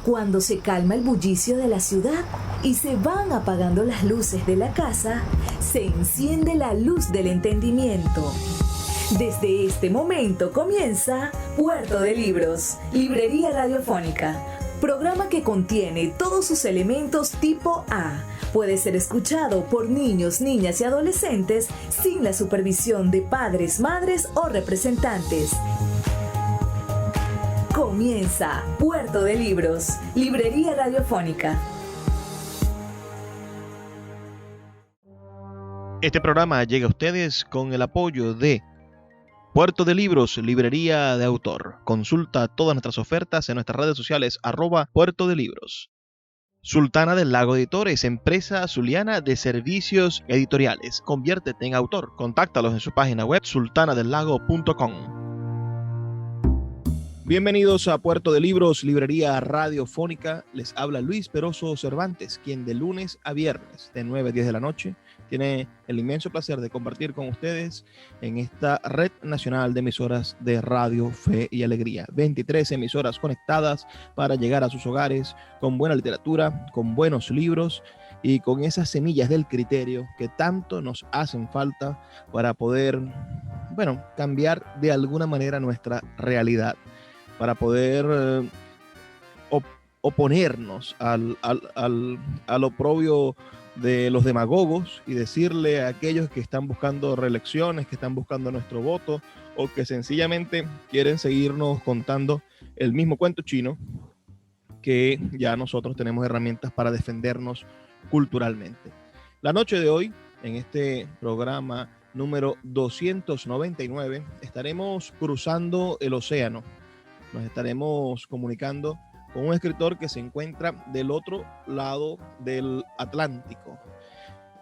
Cuando se calma el bullicio de la ciudad y se van apagando las luces de la casa, se enciende la luz del entendimiento. Desde este momento comienza Puerto de Libros, Librería Radiofónica, programa que contiene todos sus elementos tipo A. Puede ser escuchado por niños, niñas y adolescentes sin la supervisión de padres, madres o representantes. Comienza Puerto de Libros, Librería Radiofónica. Este programa llega a ustedes con el apoyo de Puerto de Libros, Librería de Autor. Consulta todas nuestras ofertas en nuestras redes sociales @Puerto de Libros. Sultana del Lago Editores, empresa zuliana de servicios editoriales. Conviértete en autor. Contáctalos en su página web sultanadelago.com. Bienvenidos a Puerto de Libros, Librería Radiofónica. Les habla Luis Peroso Cervantes, quien de lunes a viernes de 9 a 10 de la noche tiene el inmenso placer de compartir con ustedes en esta red nacional de emisoras de Radio Fe y Alegría. 23 emisoras conectadas para llegar a sus hogares con buena literatura, con buenos libros y con esas semillas del criterio que tanto nos hacen falta para poder, cambiar de alguna manera nuestra realidad, para poder oponernos al oprobio de los demagogos y decirle a aquellos que están buscando reelecciones, que están buscando nuestro voto o que sencillamente quieren seguirnos contando el mismo cuento chino, que ya nosotros tenemos herramientas para defendernos culturalmente. La noche de hoy, en este programa número 299, estaremos cruzando el océano. Nos estaremos comunicando con un escritor que se encuentra del otro lado del Atlántico,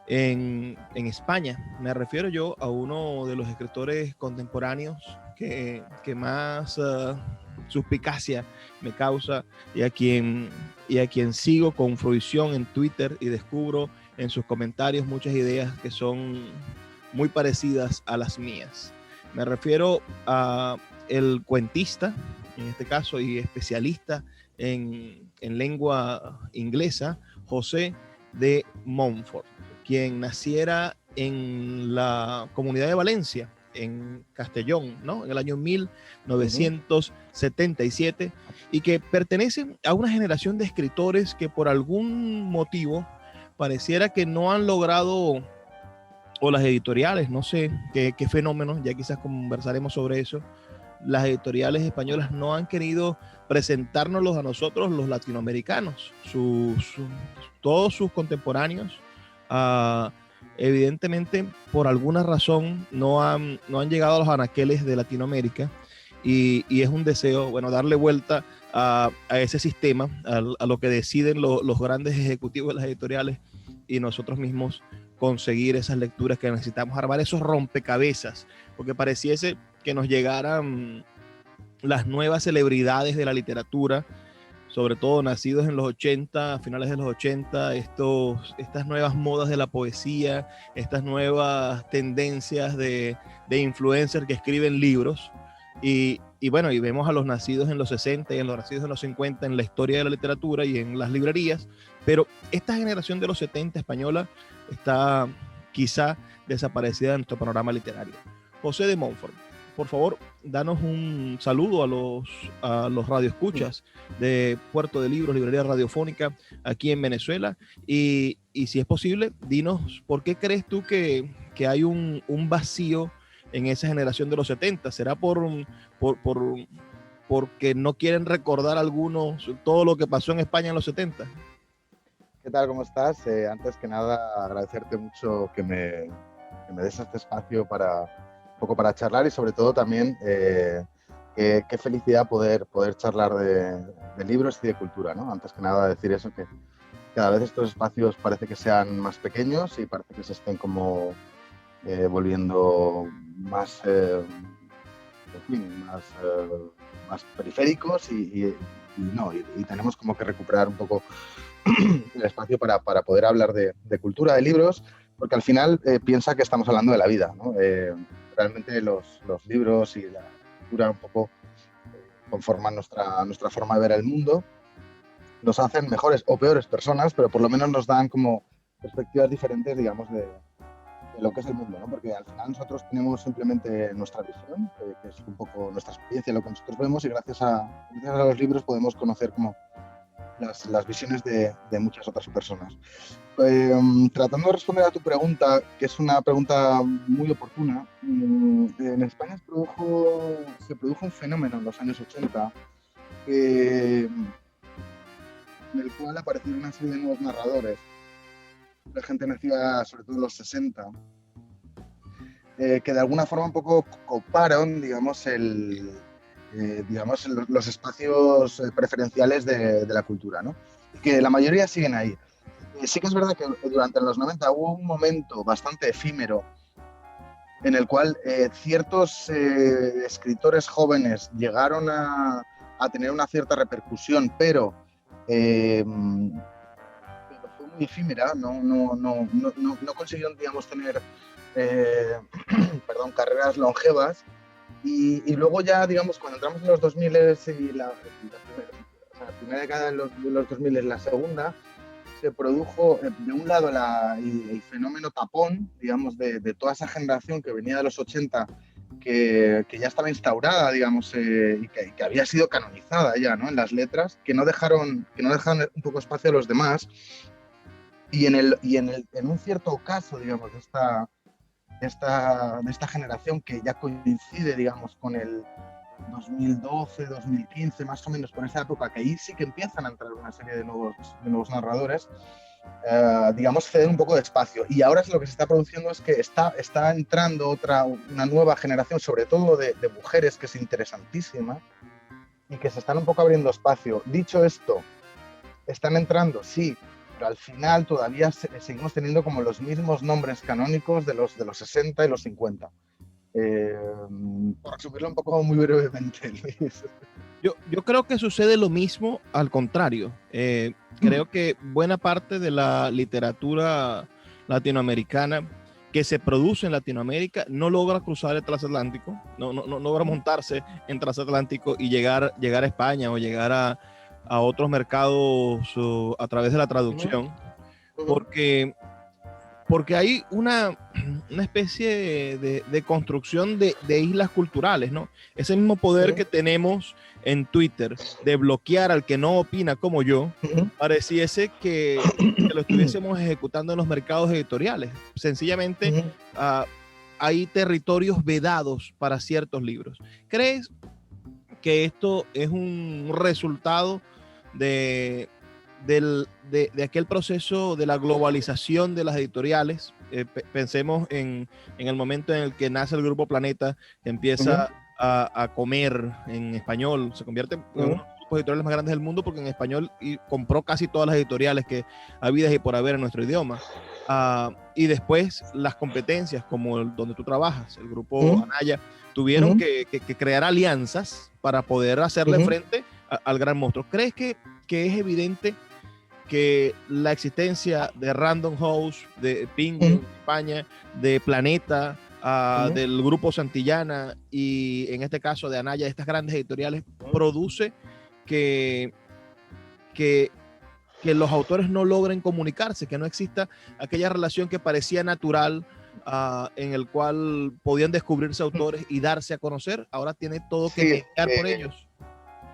en España. Me refiero yo a uno de los escritores contemporáneos que más suspicacia me causa y a quien sigo con fruición en Twitter y descubro en sus comentarios muchas ideas que son muy parecidas a las mías. Me refiero a el cuentista, en este caso, y especialista en lengua inglesa, José de Montfort, quien naciera en la comunidad de Valencia, en Castellón, ¿no? En el año 1977, y que pertenece a una generación de escritores que por algún motivo pareciera que no han logrado, o las editoriales, no sé qué fenómeno, ya quizás conversaremos sobre eso, las editoriales españolas no han querido presentárnoslos a nosotros los latinoamericanos, todos sus contemporáneos. Evidentemente, por alguna razón no han llegado a los anaqueles de Latinoamérica, y es un deseo, darle vuelta a ese sistema, a lo que deciden los grandes ejecutivos de las editoriales, y nosotros mismos conseguir esas lecturas que necesitamos, armar esos rompecabezas, porque pareciese que nos llegaran las nuevas celebridades de la literatura, sobre todo nacidos en los 80, a finales de los 80, estas nuevas modas de la poesía, estas nuevas tendencias de influencers que escriben libros, y vemos a los nacidos en los 60 y a los nacidos en los 50 en la historia de la literatura y en las librerías, pero esta generación de los 70 española está quizá desaparecida de nuestro panorama literario. José de Montfort, por favor, danos un saludo a los radioescuchas de Puerto de Libros, Librería Radiofónica, aquí en Venezuela, y si es posible, dinos por qué crees tú que hay un vacío en esa generación de los 70. ¿Será porque no quieren recordar algunos todo lo que pasó en España en los 70? ¿Qué tal? ¿Cómo estás? Antes que nada, agradecerte mucho que me des este espacio para un poco para charlar, y sobre todo también qué felicidad poder charlar de libros y de cultura, ¿no? Antes que nada decir eso, que cada vez estos espacios parece que sean más pequeños y parece que se estén como volviendo más, más periféricos y tenemos como que recuperar un poco el espacio para poder hablar de cultura, de libros, porque al final piensa que estamos hablando de la vida, ¿no? Realmente los libros y la cultura un poco conforman nuestra forma de ver el mundo, nos hacen mejores o peores personas, pero por lo menos nos dan como perspectivas diferentes, digamos, de lo que es el mundo, ¿no? Porque al final nosotros tenemos simplemente nuestra visión, que es un poco nuestra experiencia, lo que nosotros vemos, y gracias a los libros podemos conocer como las visiones de muchas otras personas. Tratando de responder a tu pregunta, que es una pregunta muy oportuna, en España se produjo un fenómeno en los años 80 en el cual aparecieron una serie de nuevos narradores, la gente nacida sobre todo en los 60, que de alguna forma un poco coparon, digamos, los espacios preferenciales de la cultura, ¿no? Y que la mayoría siguen ahí. Sí que es verdad que durante los 90 hubo un momento bastante efímero en el cual ciertos escritores jóvenes llegaron a tener una cierta repercusión, pero fue muy efímera, no consiguieron, digamos, tener carreras longevas. Y luego ya, digamos, cuando entramos en los 2000 y la primera década de los 2000, la segunda, se produjo, de un lado, el fenómeno tapón, digamos, de toda esa generación que venía de los 80, que ya estaba instaurada, digamos, y que había sido canonizada ya, ¿no?, en las letras, que no dejaron un poco espacio a los demás. Y en un cierto caso, digamos, de esta generación que ya coincide, digamos, con el 2012, 2015, más o menos, con esa época, que ahí sí que empiezan a entrar una serie de nuevos narradores, digamos, ceden un poco de espacio. Y ahora lo que se está produciendo es que está entrando una nueva generación, sobre todo de mujeres, que es interesantísima, y que se están un poco abriendo espacio. Dicho esto, están entrando, sí, pero al final todavía seguimos teniendo como los mismos nombres canónicos de los 60 y los 50. Por resumirlo un poco muy brevemente, Luis. Yo creo que sucede lo mismo al contrario. Creo que buena parte de la literatura latinoamericana que se produce en Latinoamérica no logra cruzar el transatlántico, no logra montarse en transatlántico y llegar a España o llegar a otros mercados a través de la traducción, porque hay una especie de construcción de islas culturales, ¿no? Ese mismo poder que tenemos en Twitter de bloquear al que no opina como yo, pareciese que lo estuviésemos ejecutando en los mercados editoriales. Sencillamente hay territorios vedados para ciertos libros. ¿Crees que esto es un resultado de aquel proceso de la globalización de las editoriales? Pensemos en el momento en el que nace el Grupo Planeta, que empieza a comer en español, se convierte en uno de los grupos editoriales más grandes del mundo, porque en español compró casi todas las editoriales que habidas y por haber en nuestro idioma. Y después las competencias, como donde tú trabajas, el Grupo Anaya, tuvieron que crear alianzas para poder hacerle frente al gran monstruo. ¿Crees que es evidente que la existencia de Random House, de Penguin en España, de Planeta, del Grupo Santillana y en este caso de Anaya, estas grandes editoriales, produce que los autores no logren comunicarse, que no exista aquella relación que parecía natural, en el cual podían descubrirse autores y darse a conocer? Ahora tiene todo que mediar por ellos.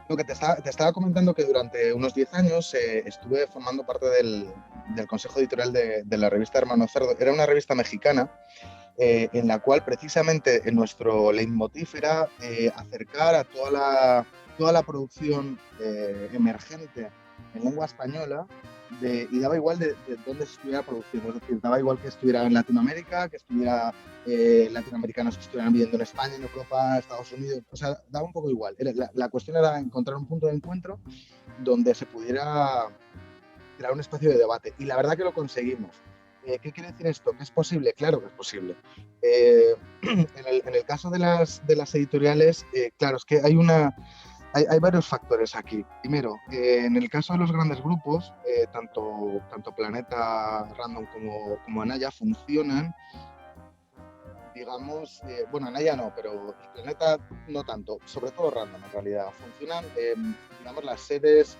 Lo que te estaba comentando, que durante unos 10 años estuve formando parte del consejo editorial de la revista Hermano Cerdo. Era una revista mexicana en la cual precisamente nuestro leitmotiv era acercar a toda la producción emergente en lengua española, y daba igual de dónde se estuviera produciendo. Es decir, daba igual que estuviera en Latinoamérica, que estuviera latinoamericanos que estuvieran viviendo en España, en Europa, Estados Unidos. O sea, daba un poco igual. La cuestión era encontrar un punto de encuentro donde se pudiera crear un espacio de debate. Y la verdad que lo conseguimos. ¿Qué quiere decir esto? ¿Que es posible? Claro que es posible. En el caso de las editoriales, claro, es que hay varios factores aquí. Primero, en el caso de los grandes grupos, tanto Planeta, Random como Anaya funcionan, digamos, bueno, Anaya no, pero Planeta no tanto, sobre todo Random en realidad. Funcionan, digamos, las sedes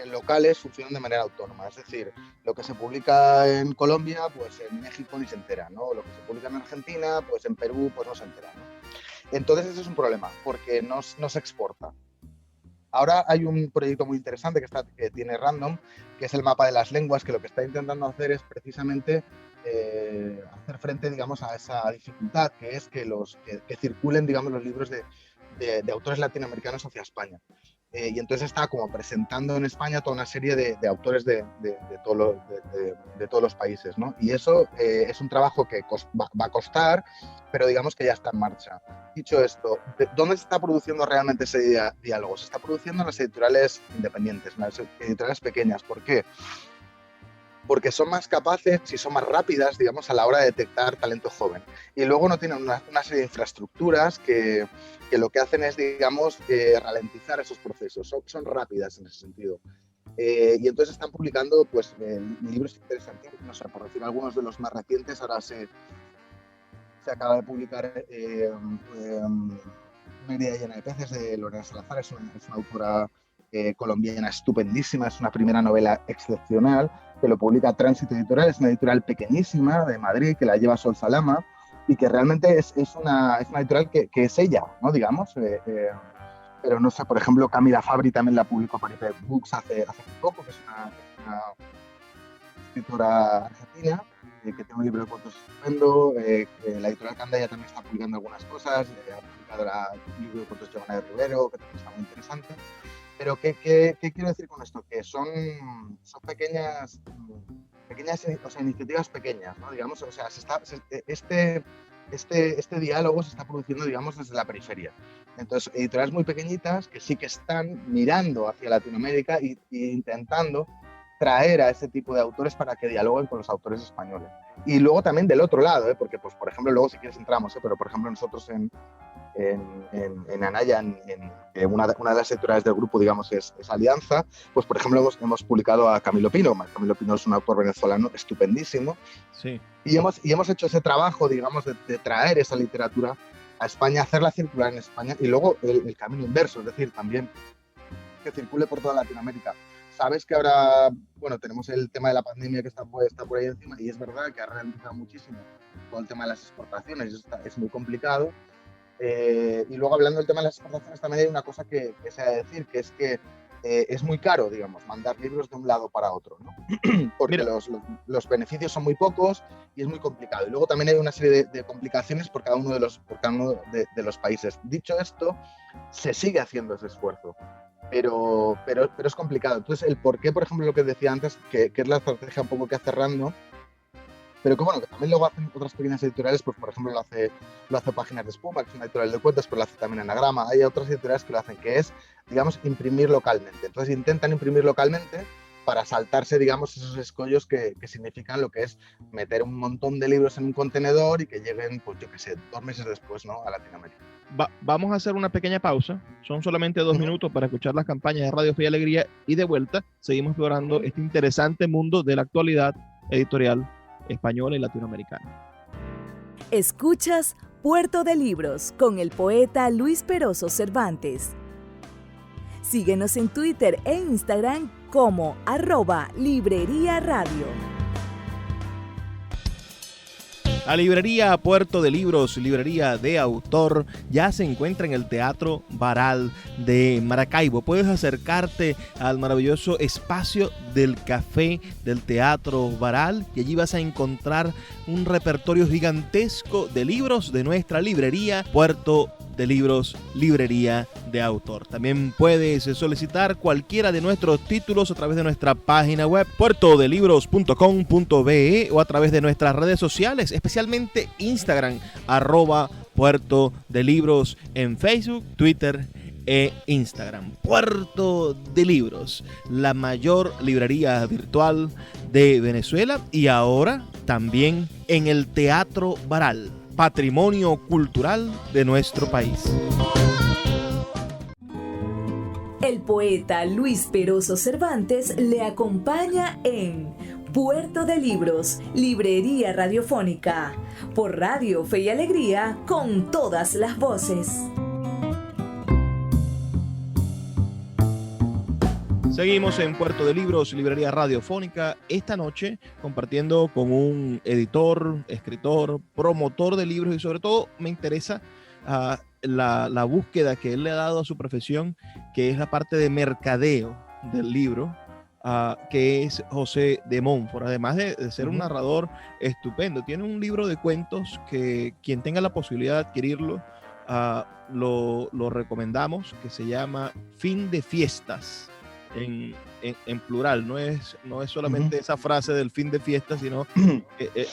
locales funcionan de manera autónoma. Es decir, lo que se publica en Colombia, pues en México ni se entera, ¿no? Lo que se publica en Argentina, pues en Perú, pues no se entera, ¿no? Entonces eso es un problema, porque no se exporta. Ahora hay un proyecto muy interesante que tiene Random, que es el mapa de las lenguas, que lo que está intentando hacer es precisamente hacer frente, digamos, a esa dificultad, que es que circulen, digamos, los libros de autores latinoamericanos hacia España. Y entonces está como presentando en España toda una serie de autores de todos los países, ¿no? Y eso es un trabajo que va a costar, pero digamos que ya está en marcha. Dicho esto, ¿dónde se está produciendo realmente ese diálogo? Se está produciendo en las editoriales independientes, en las editoriales pequeñas. ¿Por qué? Porque son más capaces y son más rápidas, digamos, a la hora de detectar talento joven. Y luego no tienen una serie de infraestructuras que lo que hacen es, digamos, ralentizar esos procesos. Son rápidas en ese sentido. Y entonces están publicando pues, libros interesantes. No sé, por decir algunos de los más recientes, ahora se acaba de publicar Una herida llena de peces, de Lorena Salazar. Es una autora colombiana estupendísima, es una primera novela excepcional, que lo publica Tránsito Editorial, es una editorial pequeñísima de Madrid, que la lleva Sol Salama, y que realmente es una editorial que es ella, ¿no? Digamos, pero no sé, por ejemplo, Camila Fabri también la publicó para IP Books hace poco, que es una escritora argentina, que tiene un libro de cuentos estupendo. La editorial Candaya también está publicando algunas cosas, ha publicado el libro de cuentos de Giovanna de Rivero, que también está muy interesante. Pero ¿qué quiero decir con esto? Que son pequeñas, o sea, iniciativas pequeñas, ¿no? Digamos, o sea, este diálogo se está produciendo, digamos, desde la periferia. Entonces, editoriales muy pequeñitas que sí que están mirando hacia Latinoamérica e intentando traer a ese tipo de autores para que dialoguen con los autores españoles. Y luego también del otro lado, porque, pues, por ejemplo, luego si quieres entramos, pero por ejemplo nosotros en Anaya, una de las editoriales del grupo, digamos, es Alianza, pues por ejemplo hemos publicado a Camilo Pino. Camilo Pino es un autor venezolano estupendísimo. Sí. Y hemos hecho ese trabajo, digamos, de traer esa literatura a España, hacerla circular en España, y luego el camino inverso, es decir, también que circule por toda Latinoamérica. Sabes que ahora, bueno, tenemos el tema de la pandemia que está por ahí encima, y es verdad que ha ralentizado muchísimo todo el tema de las exportaciones, y eso es muy complicado. Y luego, hablando del tema de las exportaciones, también hay una cosa que se ha de decir, que es que es muy caro, digamos, mandar libros de un lado para otro, ¿no? Porque los beneficios son muy pocos y es muy complicado. Y luego también hay una serie de complicaciones por cada uno de los países. Dicho esto, se sigue haciendo ese esfuerzo, pero es complicado. Entonces, el por qué, por ejemplo, lo que decía antes, que es la estrategia un poco que hace Random, pero que bueno, que también luego hacen otras pequeñas editoriales, pues por ejemplo lo hace Páginas de Espuma, que es una editorial de cuentos, pero lo hace también Anagrama. Hay otras editoriales que lo hacen, que es, digamos, imprimir localmente. Entonces intentan imprimir localmente para saltarse, digamos, esos escollos que significan lo que es meter un montón de libros en un contenedor y que lleguen, pues yo qué sé, 2 meses después, ¿no?, a Latinoamérica. Vamos a hacer una pequeña pausa. Son solamente 2 minutos para escuchar las campañas de Radio Fe y Alegría, y de vuelta seguimos explorando este interesante mundo de la actualidad editorial española y latinoamericana. Escuchas Puerto de Libros con el poeta Luis Peroso Cervantes. Síguenos en Twitter e Instagram como @libreriaradio. La librería Puerto de Libros, librería de autor, ya se encuentra en el Teatro Baral de Maracaibo. Puedes acercarte al maravilloso espacio del café del Teatro Baral y allí vas a encontrar un repertorio gigantesco de libros de nuestra librería Puerto de Libros, librería de autor. También puedes solicitar cualquiera de nuestros títulos a través de nuestra página web puertodelibros.com.be o a través de nuestras redes sociales, especialmente Instagram, @Puerto de Libros en Facebook, Twitter e Instagram. Puerto de Libros, la mayor librería virtual de Venezuela, y ahora también en el Teatro Baral, patrimonio cultural de nuestro país. El poeta Luis Peroso Cervantes le acompaña en Puerto de Libros, librería radiofónica, por Radio Fe y Alegría, con todas las voces. Seguimos en Puerto de Libros, librería radiofónica, esta noche compartiendo con un editor, escritor, promotor de libros y sobre todo me interesa la búsqueda que él le ha dado a su profesión, que es la parte de mercadeo del libro, que es José de Montfort, además de ser un narrador estupendo. Tiene un libro de cuentos que quien tenga la posibilidad de adquirirlo, lo recomendamos, que se llama Fin de Fiestas. En plural, no es solamente esa frase del fin de fiesta, sino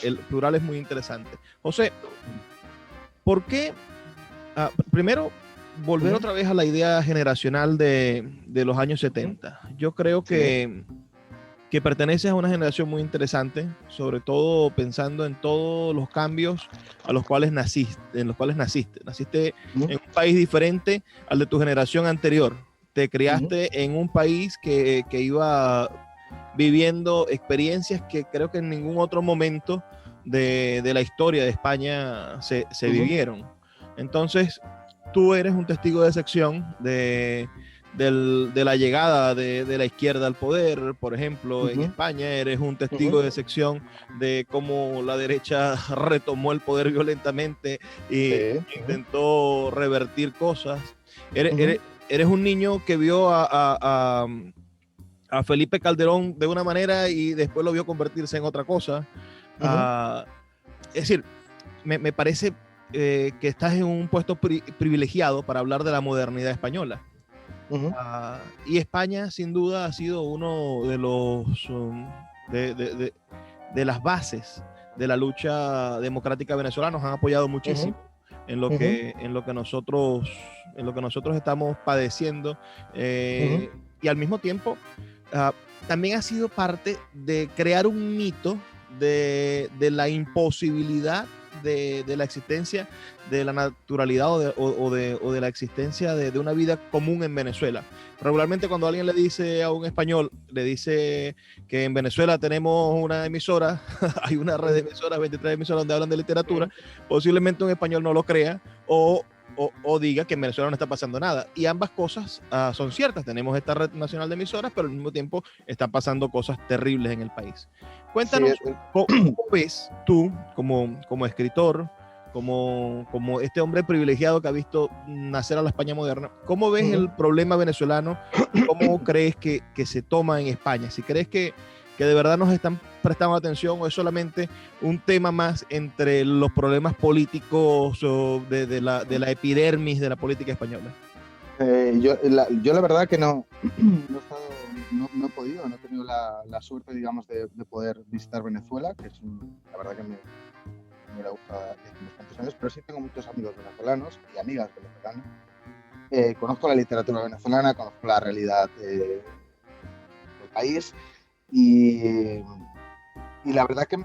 el plural es muy interesante. José, ¿por qué? Primero, volver otra vez a la idea generacional de los años 70. Yo creo que perteneces a una generación muy interesante, sobre todo pensando en todos los cambios en los cuales naciste. Naciste en un país diferente al de tu generación anterior. Te criaste en un país que iba viviendo experiencias que creo que en ningún otro momento de la historia de España se vivieron. Entonces, tú eres un testigo de excepción de la llegada de la izquierda al poder, por ejemplo, en España. Eres un testigo de excepción de cómo la derecha retomó el poder violentamente e intentó revertir cosas. Eres un niño que vio a Felipe Calderón de una manera y después lo vio convertirse en otra cosa. Es decir, me parece que estás en un puesto privilegiado para hablar de la modernidad española. Y España, sin duda, ha sido uno de los de las bases de la lucha democrática venezolana. Nos han apoyado muchísimo en lo que nosotros estamos padeciendo, y al mismo tiempo también ha sido parte de crear un mito de la imposibilidad de la existencia de la naturalidad o de la existencia de una vida común en Venezuela. Regularmente cuando alguien le dice a un español, le dice que en Venezuela tenemos una emisora, hay una red de emisoras, 23 emisoras donde hablan de literatura, posiblemente un español no lo crea o diga que en Venezuela no está pasando nada. Y ambas cosas son ciertas. Tenemos esta red nacional de emisoras, pero al mismo tiempo están pasando cosas terribles en el país. Cuéntanos, ¿cómo ves tú como escritor, como este hombre privilegiado que ha visto nacer a la España moderna? ¿Cómo ves el problema venezolano? ¿Cómo crees que se toma en España? Si crees que de verdad nos están prestando atención o es solamente un tema más entre los problemas políticos de la epidermis de la política española. Yo la verdad que no he podido, no he tenido la suerte, digamos, de poder visitar Venezuela, que es la verdad que me gusta desde unos cuantos años, pero sí tengo muchos amigos venezolanos y amigas venezolanas. Conozco la literatura venezolana, conozco la realidad del país. Y la verdad que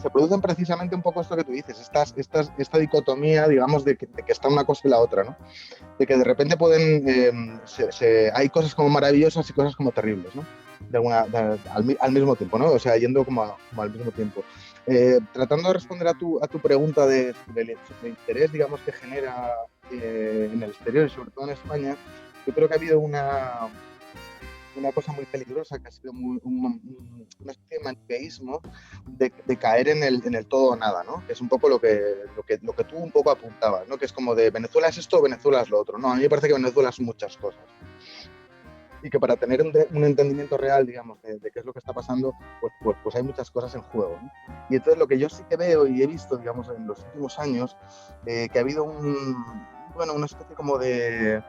se producen precisamente un poco esto que tú dices, esta dicotomía, digamos, de que está una cosa y la otra, ¿no? De que de repente hay cosas como maravillosas y cosas como terribles, ¿no? Al mismo tiempo, ¿no? O sea, yendo como al mismo tiempo. Tratando de responder a tu pregunta sobre el interés, digamos, que genera en el exterior y sobre todo en España, yo creo que ha habido una cosa muy peligrosa que ha sido una especie de maniqueísmo de caer en el todo o nada, ¿no? Que es un poco lo que tú un poco apuntabas, ¿no? Que es como de Venezuela es esto, Venezuela es lo otro. No, a mí me parece que Venezuela son muchas cosas. Y que para tener un entendimiento real, digamos, de qué es lo que está pasando, pues hay muchas cosas en juego, ¿no? Y entonces lo que yo sí que veo y he visto, digamos, en los últimos años, que ha habido una especie como de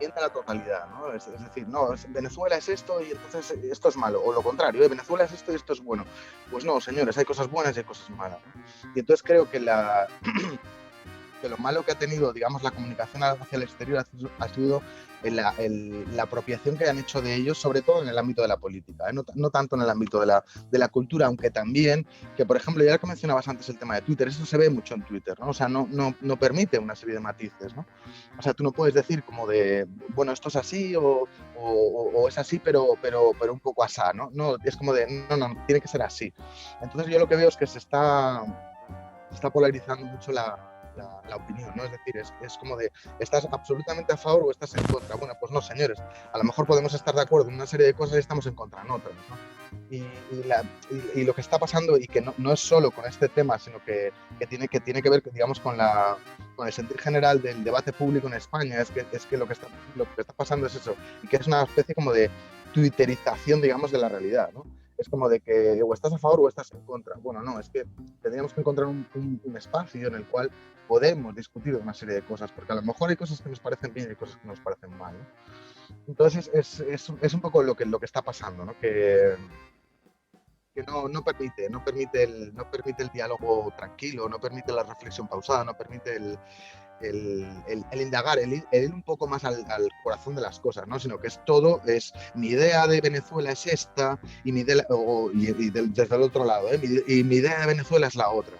miente a la totalidad, ¿no? Es decir, no, Venezuela es esto y entonces esto es malo, o lo contrario, Venezuela es esto y esto es bueno. Pues no, señores, hay cosas buenas y hay cosas malas, ¿no? Y entonces creo que lo malo que ha tenido, digamos, la comunicación hacia el exterior ha sido la apropiación que han hecho de ellos, sobre todo en el ámbito de la política, ¿eh? No tanto en el ámbito de la cultura, aunque también, que por ejemplo, ya que mencionabas antes el tema de Twitter, eso se ve mucho en Twitter, ¿no? O sea, no permite una serie de matices, ¿no? O sea, tú no puedes decir como de, bueno, esto es así o es así, pero un poco asá, ¿no? No, es como de, no, tiene que ser así. Entonces yo lo que veo es que se está polarizando mucho la la opinión, ¿no? Es decir, es como de, ¿estás absolutamente a favor o estás en contra? Bueno, pues no, señores, a lo mejor podemos estar de acuerdo en una serie de cosas y estamos en contra en otras, ¿no? Y lo que está pasando, y que no es solo con este tema, sino que tiene que ver, digamos, con el sentir general del debate público en España, es que lo que está pasando es eso, y que es una especie como de twitterización, digamos, de la realidad, ¿no? Es como de que o estás a favor o estás en contra. Bueno, no, es que tendríamos que encontrar un espacio en el cual podemos discutir una serie de cosas, porque a lo mejor hay cosas que nos parecen bien y hay cosas que nos parecen mal, ¿no? Entonces es un poco lo que está pasando, ¿no? Que no permite el diálogo tranquilo, no permite la reflexión pausada, no permite el indagar, el ir un poco más al corazón de las cosas, ¿no? Sino que todo es, mi idea de Venezuela es esta, y desde el otro lado, y mi idea de Venezuela es la otra.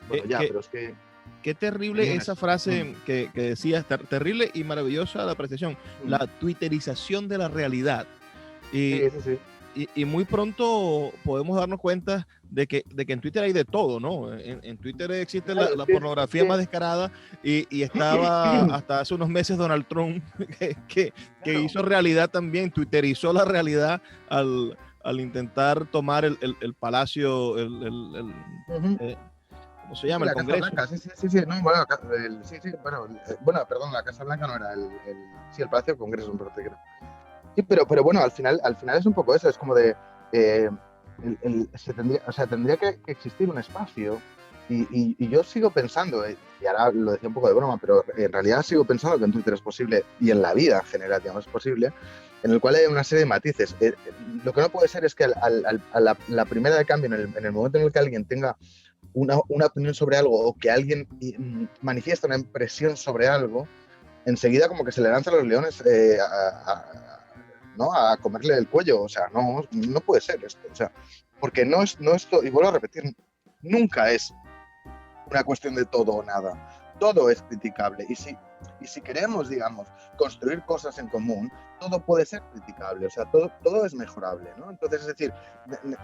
Bueno, pero es que... Qué terrible esa frase que decías, terrible y maravillosa la apreciación, la twitterización de la realidad. Sí. Y muy pronto podemos darnos cuenta de que en Twitter hay de todo, ¿no? En Twitter existe la pornografía más descarada y estaba hasta hace unos meses Donald Trump que hizo realidad también, twitterizó la realidad al intentar tomar el palacio, ¿cómo se llama? Sí, el Congreso. Casa Blanca, sí. No, bueno, perdón, la Casa Blanca no era el Palacio del Congreso, me parece que era. Sí, pero bueno, al final es un poco eso, es como de tendría que existir un espacio y yo sigo pensando, y ahora lo decía un poco de broma, pero en realidad sigo pensando que en Twitter es posible, y en la vida en general, digamos, es posible, en el cual hay una serie de matices. Lo que no puede ser es que a la primera de cambio, en el momento en el que alguien tenga una opinión sobre algo, o que alguien manifiesta una impresión sobre algo, enseguida como que se le lanzan los leones ¿no? A comerle el cuello. O sea, no puede ser esto. O sea, porque no es y vuelvo a repetir, nunca es una cuestión de todo o nada. Todo es criticable. Y si queremos, digamos, construir cosas en común, todo puede ser criticable. O sea, todo es mejorable, ¿no? Entonces, es decir,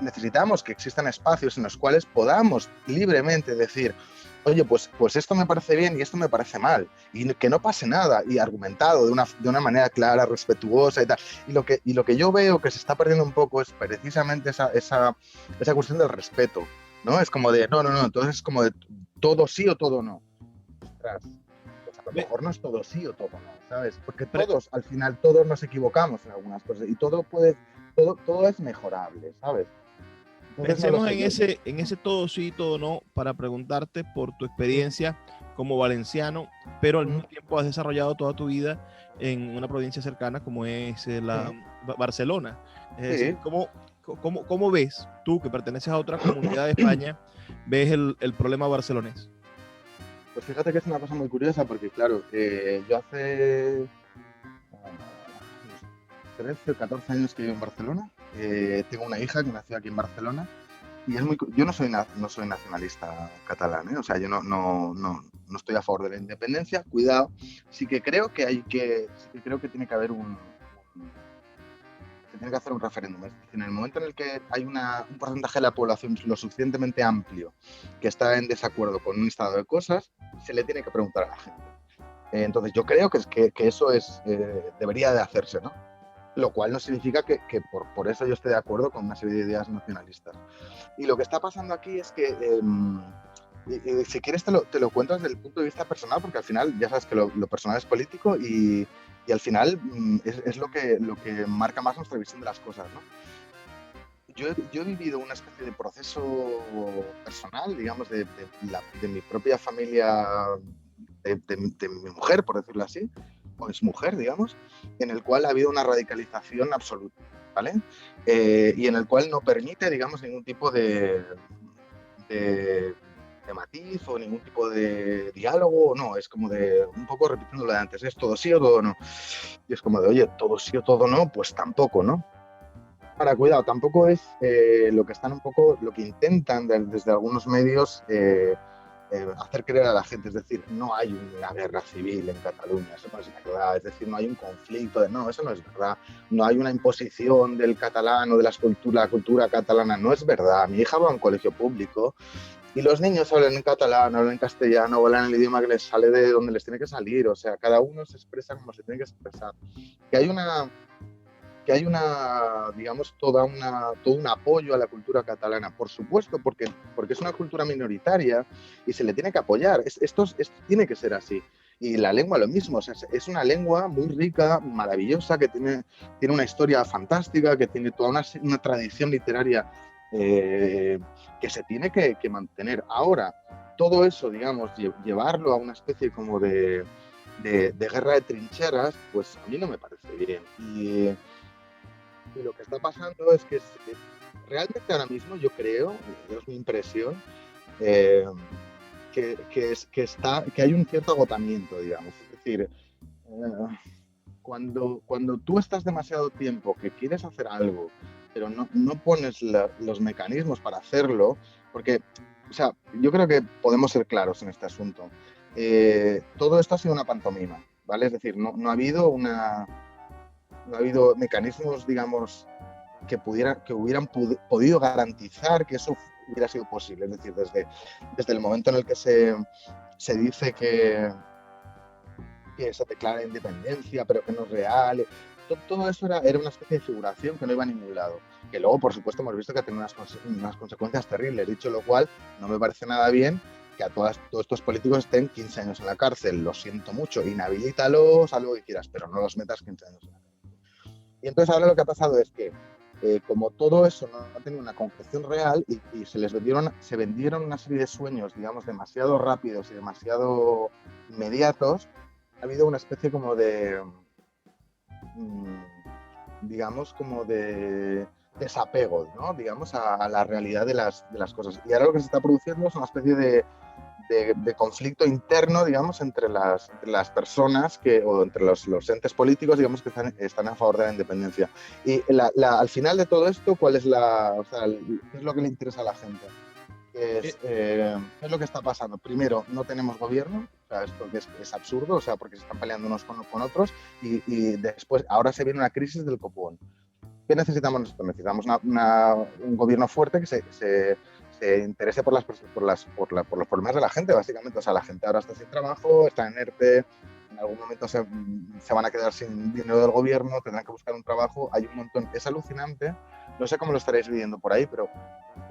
necesitamos que existan espacios en los cuales podamos libremente decir, oye, pues esto me parece bien y esto me parece mal, y que no pase nada, y argumentado de una manera clara, respetuosa y tal. Y lo que yo veo que se está perdiendo un poco es precisamente esa cuestión del respeto, ¿no? Es como de, no, entonces es como de todo sí o todo no. Ostras, pues a lo mejor no es todo sí o todo no, ¿sabes? Porque al final todos nos equivocamos en algunas cosas, y todo es mejorable, ¿sabes? Pensemos en ese todo sí, todo no, para preguntarte por tu experiencia como valenciano, pero al mismo tiempo has desarrollado toda tu vida en una provincia cercana como es Barcelona. Es decir, ¿cómo ves tú, que perteneces a otra comunidad de España, ves el problema barcelonés? Pues fíjate que es una cosa muy curiosa, porque claro, yo hace 13 o 14 años que vivo en Barcelona. Tengo una hija que nació aquí en Barcelona, y yo no soy nacionalista catalán, ¿eh? O sea, yo no estoy a favor de la independencia. Cuidado, sí que creo que tiene que haber se tiene que hacer un referéndum. Es decir, en el momento en el que hay un porcentaje de la población lo suficientemente amplio que está en desacuerdo con un estado de cosas, se le tiene que preguntar a la gente. Entonces yo creo que eso debería de hacerse, ¿no? Lo cual no significa que por eso yo esté de acuerdo con una serie de ideas nacionalistas. Y lo que está pasando aquí es que, si quieres te lo cuento desde el punto de vista personal, porque al final ya sabes que lo personal es político, y al final es lo que marca más nuestra visión de las cosas, ¿no? Yo he vivido una especie de proceso personal, digamos, de mi propia familia, de mi mujer, por decirlo así, o es mujer, digamos, en el cual ha habido una radicalización absoluta, ¿vale? Y en el cual no permite, digamos, ningún tipo de matiz o ningún tipo de diálogo, no, es como de, un poco repitiendo lo de antes, es todo sí o todo no. Y es como de, oye, todo sí o todo no, pues tampoco, ¿no? Ahora, cuidado, tampoco es lo que intentan desde algunos medios hacer creer a la gente. Es decir, no hay una guerra civil en Cataluña, eso no es verdad. Es decir, no hay un conflicto, no, eso no es verdad. No hay una imposición del catalán o de la cultura catalana, no es verdad. Mi hija va a un colegio público Y los niños hablan en catalán, hablan en castellano, hablan el idioma que les sale de donde les tiene que salir. O sea, cada uno se expresa como se tiene que expresar. Que hay una, digamos, todo un apoyo a la cultura catalana, por supuesto, porque es una cultura minoritaria y se le tiene que apoyar. Esto tiene que ser así. Y la lengua lo mismo, o sea, es una lengua muy rica, maravillosa, que tiene una historia fantástica, que tiene toda una tradición literaria que se tiene que mantener. Ahora, todo eso, digamos, llevarlo a una especie como de guerra de trincheras, pues a mí no me parece bien. Y lo que está pasando es que realmente ahora mismo yo creo, es mi impresión, que hay un cierto agotamiento, digamos. Es decir, cuando tú estás demasiado tiempo que quieres hacer algo, pero no pones los mecanismos para hacerlo, porque, o sea, yo creo que podemos ser claros en este asunto. Todo esto ha sido una pantomima, ¿vale? Es decir, no ha habido mecanismos, digamos, que hubieran podido garantizar que eso hubiera sido posible. Es decir, desde el momento en el que se dice que se declara independencia, pero que no es real, todo eso era una especie de figuración que no iba a ningún lado. Que luego, por supuesto, hemos visto que tiene unas consecuencias terribles. Dicho lo cual, no me parece nada bien que a todos estos políticos estén 15 años en la cárcel. Lo siento mucho, inhabilítalos, haz lo que quieras, pero no los metas 15 años en la cárcel. Y entonces ahora lo que ha pasado es que, como todo eso no ha tenido una concreción real y se vendieron una serie de sueños, digamos, demasiado rápidos y demasiado inmediatos, ha habido una especie como de, digamos, como de desapego, ¿no? Digamos, a la realidad de las cosas. Y ahora lo que se está produciendo es una especie de conflicto interno, digamos, entre las personas o entre los entes políticos, digamos, que están a favor de la independencia. Y al final de todo esto, ¿cuál es qué es lo que le interesa a la gente? ¿Qué es lo que está pasando? Primero, no tenemos gobierno, o sea, esto es absurdo, o sea, porque se están peleando unos con otros, y después, ahora se viene una crisis del copón. ¿Qué necesitamos nosotros? Necesitamos un gobierno fuerte que se interese por los problemas de la gente, básicamente. O sea, la gente ahora está sin trabajo, está en ERTE, en algún momento se van a quedar sin dinero del gobierno, tendrán que buscar un trabajo, hay un montón, es alucinante. No sé cómo lo estaréis viviendo por ahí, pero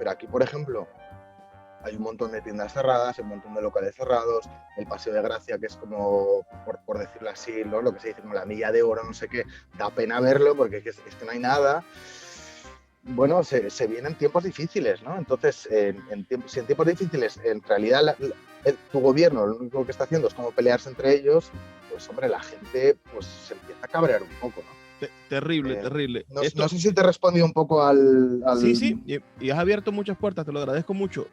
aquí, por ejemplo, hay un montón de tiendas cerradas, un montón de locales cerrados, el Paseo de Gracia, que es como, por decirlo así, ¿no? Lo que se dice como la milla de oro, no sé qué, da pena verlo porque es que no hay nada. Bueno, se vienen tiempos difíciles, ¿no? Entonces, si en tiempos difíciles, en realidad, tu gobierno lo único que está haciendo es como pelearse entre ellos, pues, hombre, la gente pues se empieza a cabrear un poco, ¿no? Terrible. No sé si te he respondido un poco al... Sí, y has abierto muchas puertas, te lo agradezco mucho.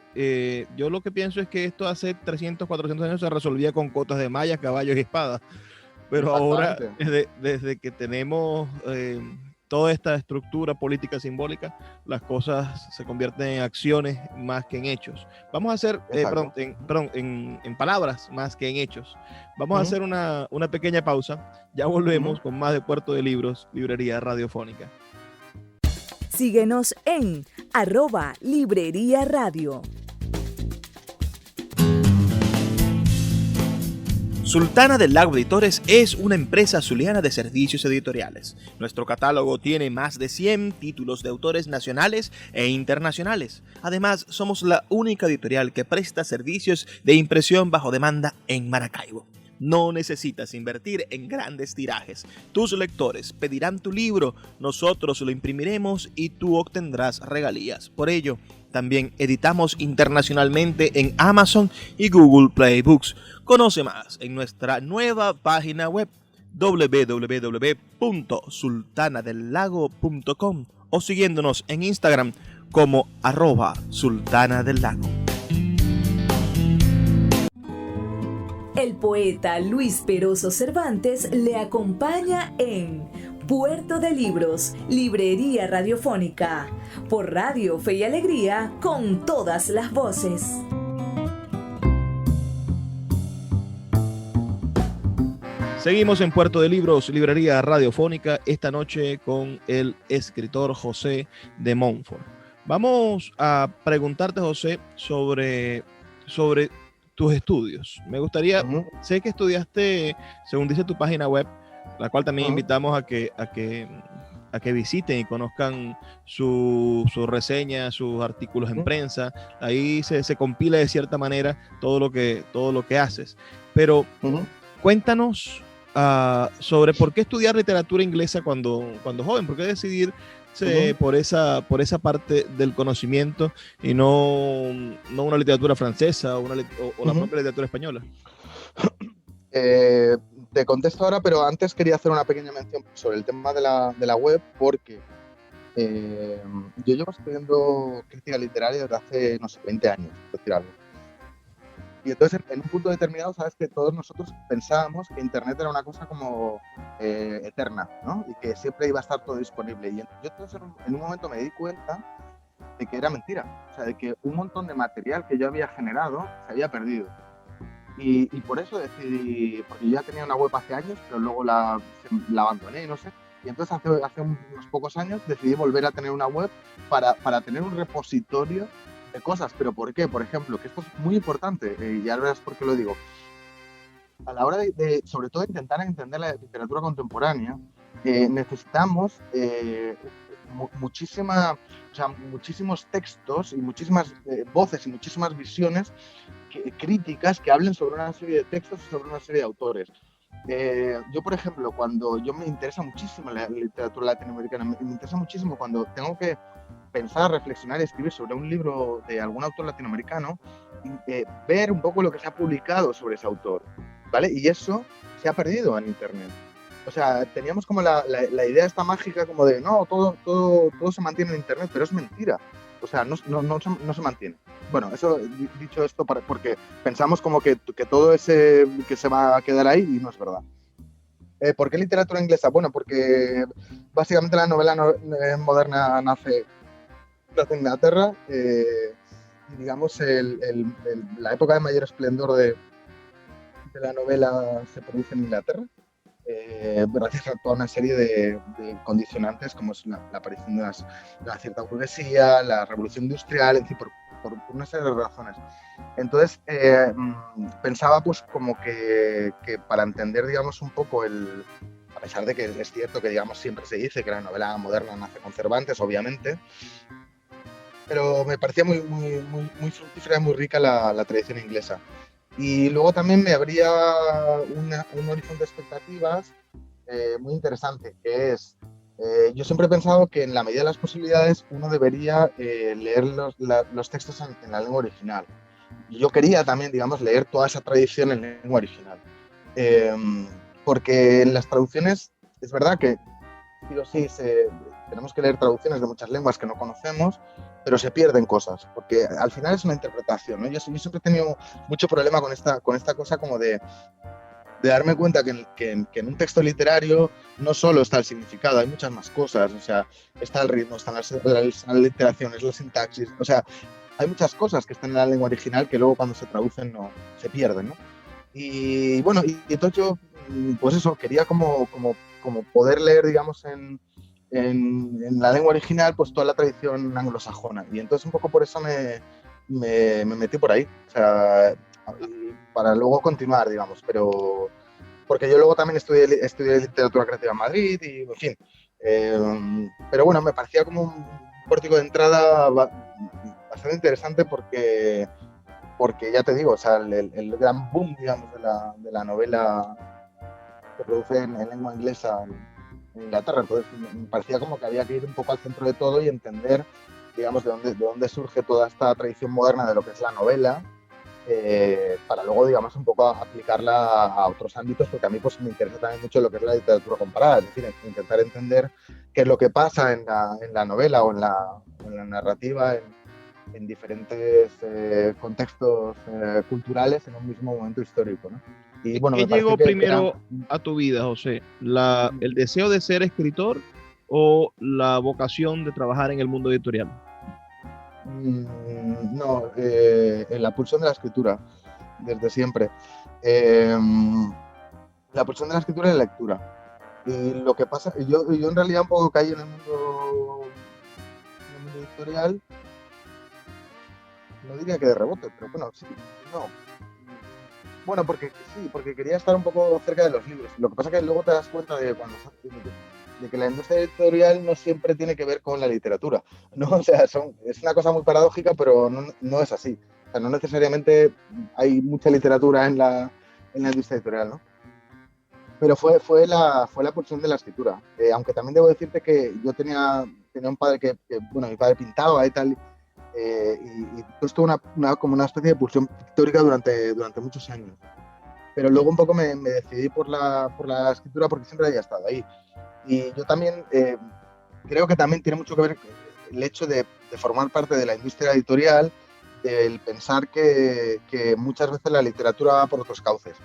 Yo lo que pienso es que esto hace 300, 400 años se resolvía con cotas de mallas, caballos y espadas, pero ahora, desde que tenemos toda esta estructura política simbólica, las cosas se convierten en acciones más que en hechos. Vamos a hacer, en palabras más que en hechos. Vamos a hacer una pequeña pausa. Ya volvemos con más de Puerto de Libros, Librería Radiofónica. Síguenos en @Librería Radio. Sultana del Lago Editores es una empresa zuliana de servicios editoriales. Nuestro catálogo tiene más de 100 títulos de autores nacionales e internacionales. Además, somos la única editorial que presta servicios de impresión bajo demanda en Maracaibo. No necesitas invertir en grandes tirajes. Tus lectores pedirán tu libro, nosotros lo imprimiremos y tú obtendrás regalías. Por ello, también editamos internacionalmente en Amazon y Google Play Books. Conoce más en nuestra nueva página web www.sultanadelago.com o siguiéndonos en Instagram como @sultanadelago. El poeta Luis Peroso Cervantes le acompaña en Puerto de Libros, Librería Radiofónica, por Radio Fe y Alegría, con todas las voces. Seguimos en Puerto de Libros, Librería Radiofónica, esta noche con el escritor José de Montfort. Vamos a preguntarte, José, sobre tus estudios. Me gustaría, sé que estudiaste, según dice tu página web, la cual también invitamos a que visiten y conozcan su reseña, sus artículos en prensa. Ahí se compila de cierta manera todo lo que haces. Pero cuéntanos sobre por qué estudiar literatura inglesa cuando joven, por qué decidir por esa parte del conocimiento y no una literatura francesa o la propia literatura española. Te contesto ahora, pero antes quería hacer una pequeña mención sobre el tema de la web, porque yo llevo estudiando crítica literaria desde hace, no sé, 20 años, por decir algo. Y entonces, en un punto determinado, sabes que todos nosotros pensábamos que Internet era una cosa como eterna, ¿no? Y que siempre iba a estar todo disponible. Y yo entonces, en un momento me di cuenta de que era mentira. O sea, de que un montón de material que yo había generado se había perdido. Y por eso decidí, porque yo ya tenía una web hace años, pero luego la abandoné, no sé. Y entonces hace unos pocos años decidí volver a tener una web para tener un repositorio de cosas. ¿Pero por qué? Por ejemplo, que esto es muy importante, y ya verás por qué lo digo. A la hora de sobre todo, intentar entender la literatura contemporánea, necesitamos muchísimos textos y muchísimas voces y muchísimas visiones críticas que hablen sobre una serie de textos y sobre una serie de autores. Yo, por ejemplo, yo me interesa muchísimo la literatura latinoamericana, me interesa muchísimo cuando tengo que pensar, reflexionar y escribir sobre un libro de algún autor latinoamericano, ver un poco lo que se ha publicado sobre ese autor, ¿vale? Y eso se ha perdido en Internet. O sea, teníamos como la idea esta mágica como de, no, todo se mantiene en Internet, pero es mentira. O sea, no se mantiene. Bueno, eso, dicho esto, porque pensamos como que todo ese que se va a quedar ahí, y no es verdad. ¿Por qué literatura inglesa? Bueno, porque básicamente la novela moderna nace en Inglaterra, y digamos la época de mayor esplendor de la novela se produce en Inglaterra, gracias a toda una serie de condicionantes, como es la aparición de una cierta burguesía, la revolución industrial, es decir, por una serie de razones. Entonces, pensaba pues como que para entender, digamos, un poco a pesar de que es cierto que, digamos, siempre se dice que la novela moderna nace con Cervantes, obviamente, pero me parecía muy fructífera y muy rica la tradición inglesa. Y luego también me abría un horizonte de expectativas muy interesante, que es, yo siempre he pensado que en la medida de las posibilidades uno debería leer los textos en la lengua original. Y yo quería también, digamos, leer toda esa tradición en lengua original. Porque en las traducciones es verdad que sí o sí tenemos que leer traducciones de muchas lenguas que no conocemos, pero se pierden cosas, porque al final es una interpretación, ¿no? Yo siempre he tenido mucho problema con esta cosa como de darme cuenta que en un texto literario no solo está el significado, hay muchas más cosas, o sea, está el ritmo, están las literaciones, la sintaxis, o sea, hay muchas cosas que están en la lengua original que luego cuando se traducen no se pierden, ¿no? Y bueno, y entonces yo, pues eso, quería como poder leer, digamos, en la lengua original, pues toda la tradición anglosajona. Y entonces un poco por eso me metí por ahí. O sea, para luego continuar, digamos. Pero porque yo luego también estudié literatura creativa en Madrid y, en fin. Pero bueno, me parecía como un pórtico de entrada bastante interesante porque ya te digo, o sea, el gran boom, digamos, de la novela que produce en lengua inglesa en Inglaterra. Entonces me parecía como que había que ir un poco al centro de todo y entender, digamos, de dónde surge toda esta tradición moderna de lo que es la novela, para luego, digamos, un poco aplicarla a otros ámbitos, porque a mí pues me interesa también mucho lo que es la literatura comparada, es decir, intentar entender qué es lo que pasa en la novela o en la narrativa en diferentes contextos culturales en un mismo momento histórico, ¿no? Y, bueno, ¿qué llegó primero a tu vida, José? ¿El deseo de ser escritor o la vocación de trabajar en el mundo editorial? No, la pulsión de la escritura, desde siempre. La pulsión de la escritura y la lectura. Y lo que pasa, yo en realidad un poco caí en el mundo editorial, no diría que de rebote, pero bueno, sí, no. Bueno, porque quería estar un poco cerca de los libros. Lo que pasa es que luego te das cuenta de que la industria editorial no siempre tiene que ver con la literatura, ¿no? O sea, es una cosa muy paradójica, pero no es así. O sea, no necesariamente hay mucha literatura en la industria editorial, ¿no? Pero fue la pulsión de la escritura. Aunque también debo decirte que yo tenía un padre bueno, mi padre pintaba y tal, y pues tuve como una especie de pulsión pictórica durante muchos años. Pero luego un poco me decidí por la escritura porque siempre había estado ahí. Y yo también creo que también tiene mucho que ver el hecho de formar parte de la industria editorial, el pensar que muchas veces la literatura va por otros cauces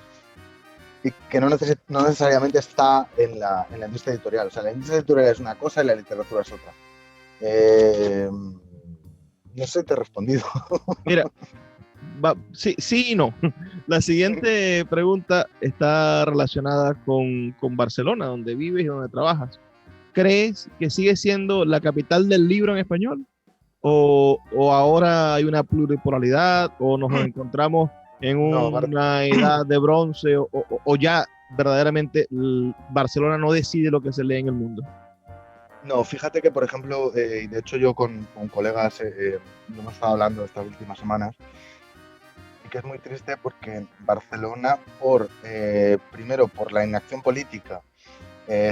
y que no necesariamente está en la industria editorial. O sea, la industria editorial es una cosa y la literatura es otra. No sé, te he respondido. Mira, sí y no. La siguiente pregunta está relacionada con Barcelona, donde vives y donde trabajas. ¿Crees que sigue siendo la capital del libro en español? ¿O ahora hay una pluripolaridad? ¿O nos encontramos en una edad de bronce? ¿O ya verdaderamente Barcelona no decide lo que se lee en el mundo? No, fíjate que, por ejemplo, y de hecho yo con colegas lo hemos estado hablando estas últimas semanas, y que es muy triste porque Barcelona, primero por la inacción política,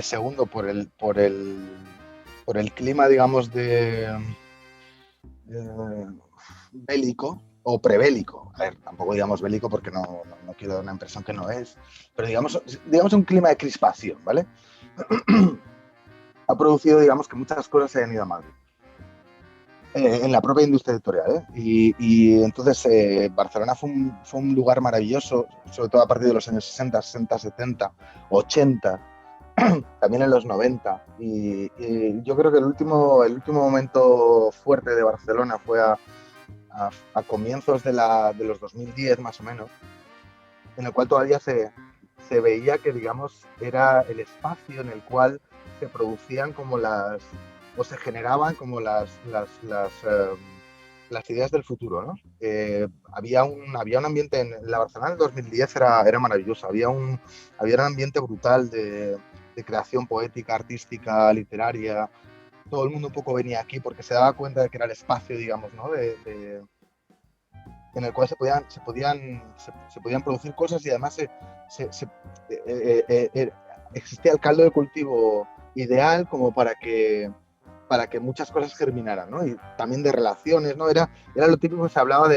segundo por el clima, digamos, bélico o prebélico. A ver, tampoco digamos bélico porque no quiero dar una impresión que no es, pero digamos un clima de crispación, ¿vale? Ha producido, digamos, que muchas cosas se hayan ido a Madrid. En la propia industria editorial, ¿eh? Y entonces Barcelona fue un lugar maravilloso, sobre todo a partir de los años 60, 60, 70, 80, también en los 90. Y yo creo que el último momento fuerte de Barcelona fue a comienzos de los 2010 más o menos, en el cual todavía se veía que, digamos, era el espacio en el cual se producían como o se generaban como las ideas del futuro, ¿no? Había un ambiente en la Barcelona del 2010 era maravilloso, había un ambiente brutal de creación poética, artística, literaria. Todo el mundo un poco venía aquí porque se daba cuenta de que era el espacio, digamos, ¿no? En el cual se podían producir cosas, y además existía el caldo de cultivo ideal como para que muchas cosas germinaran, ¿no? Y también de relaciones, ¿no? Era lo típico que se hablaba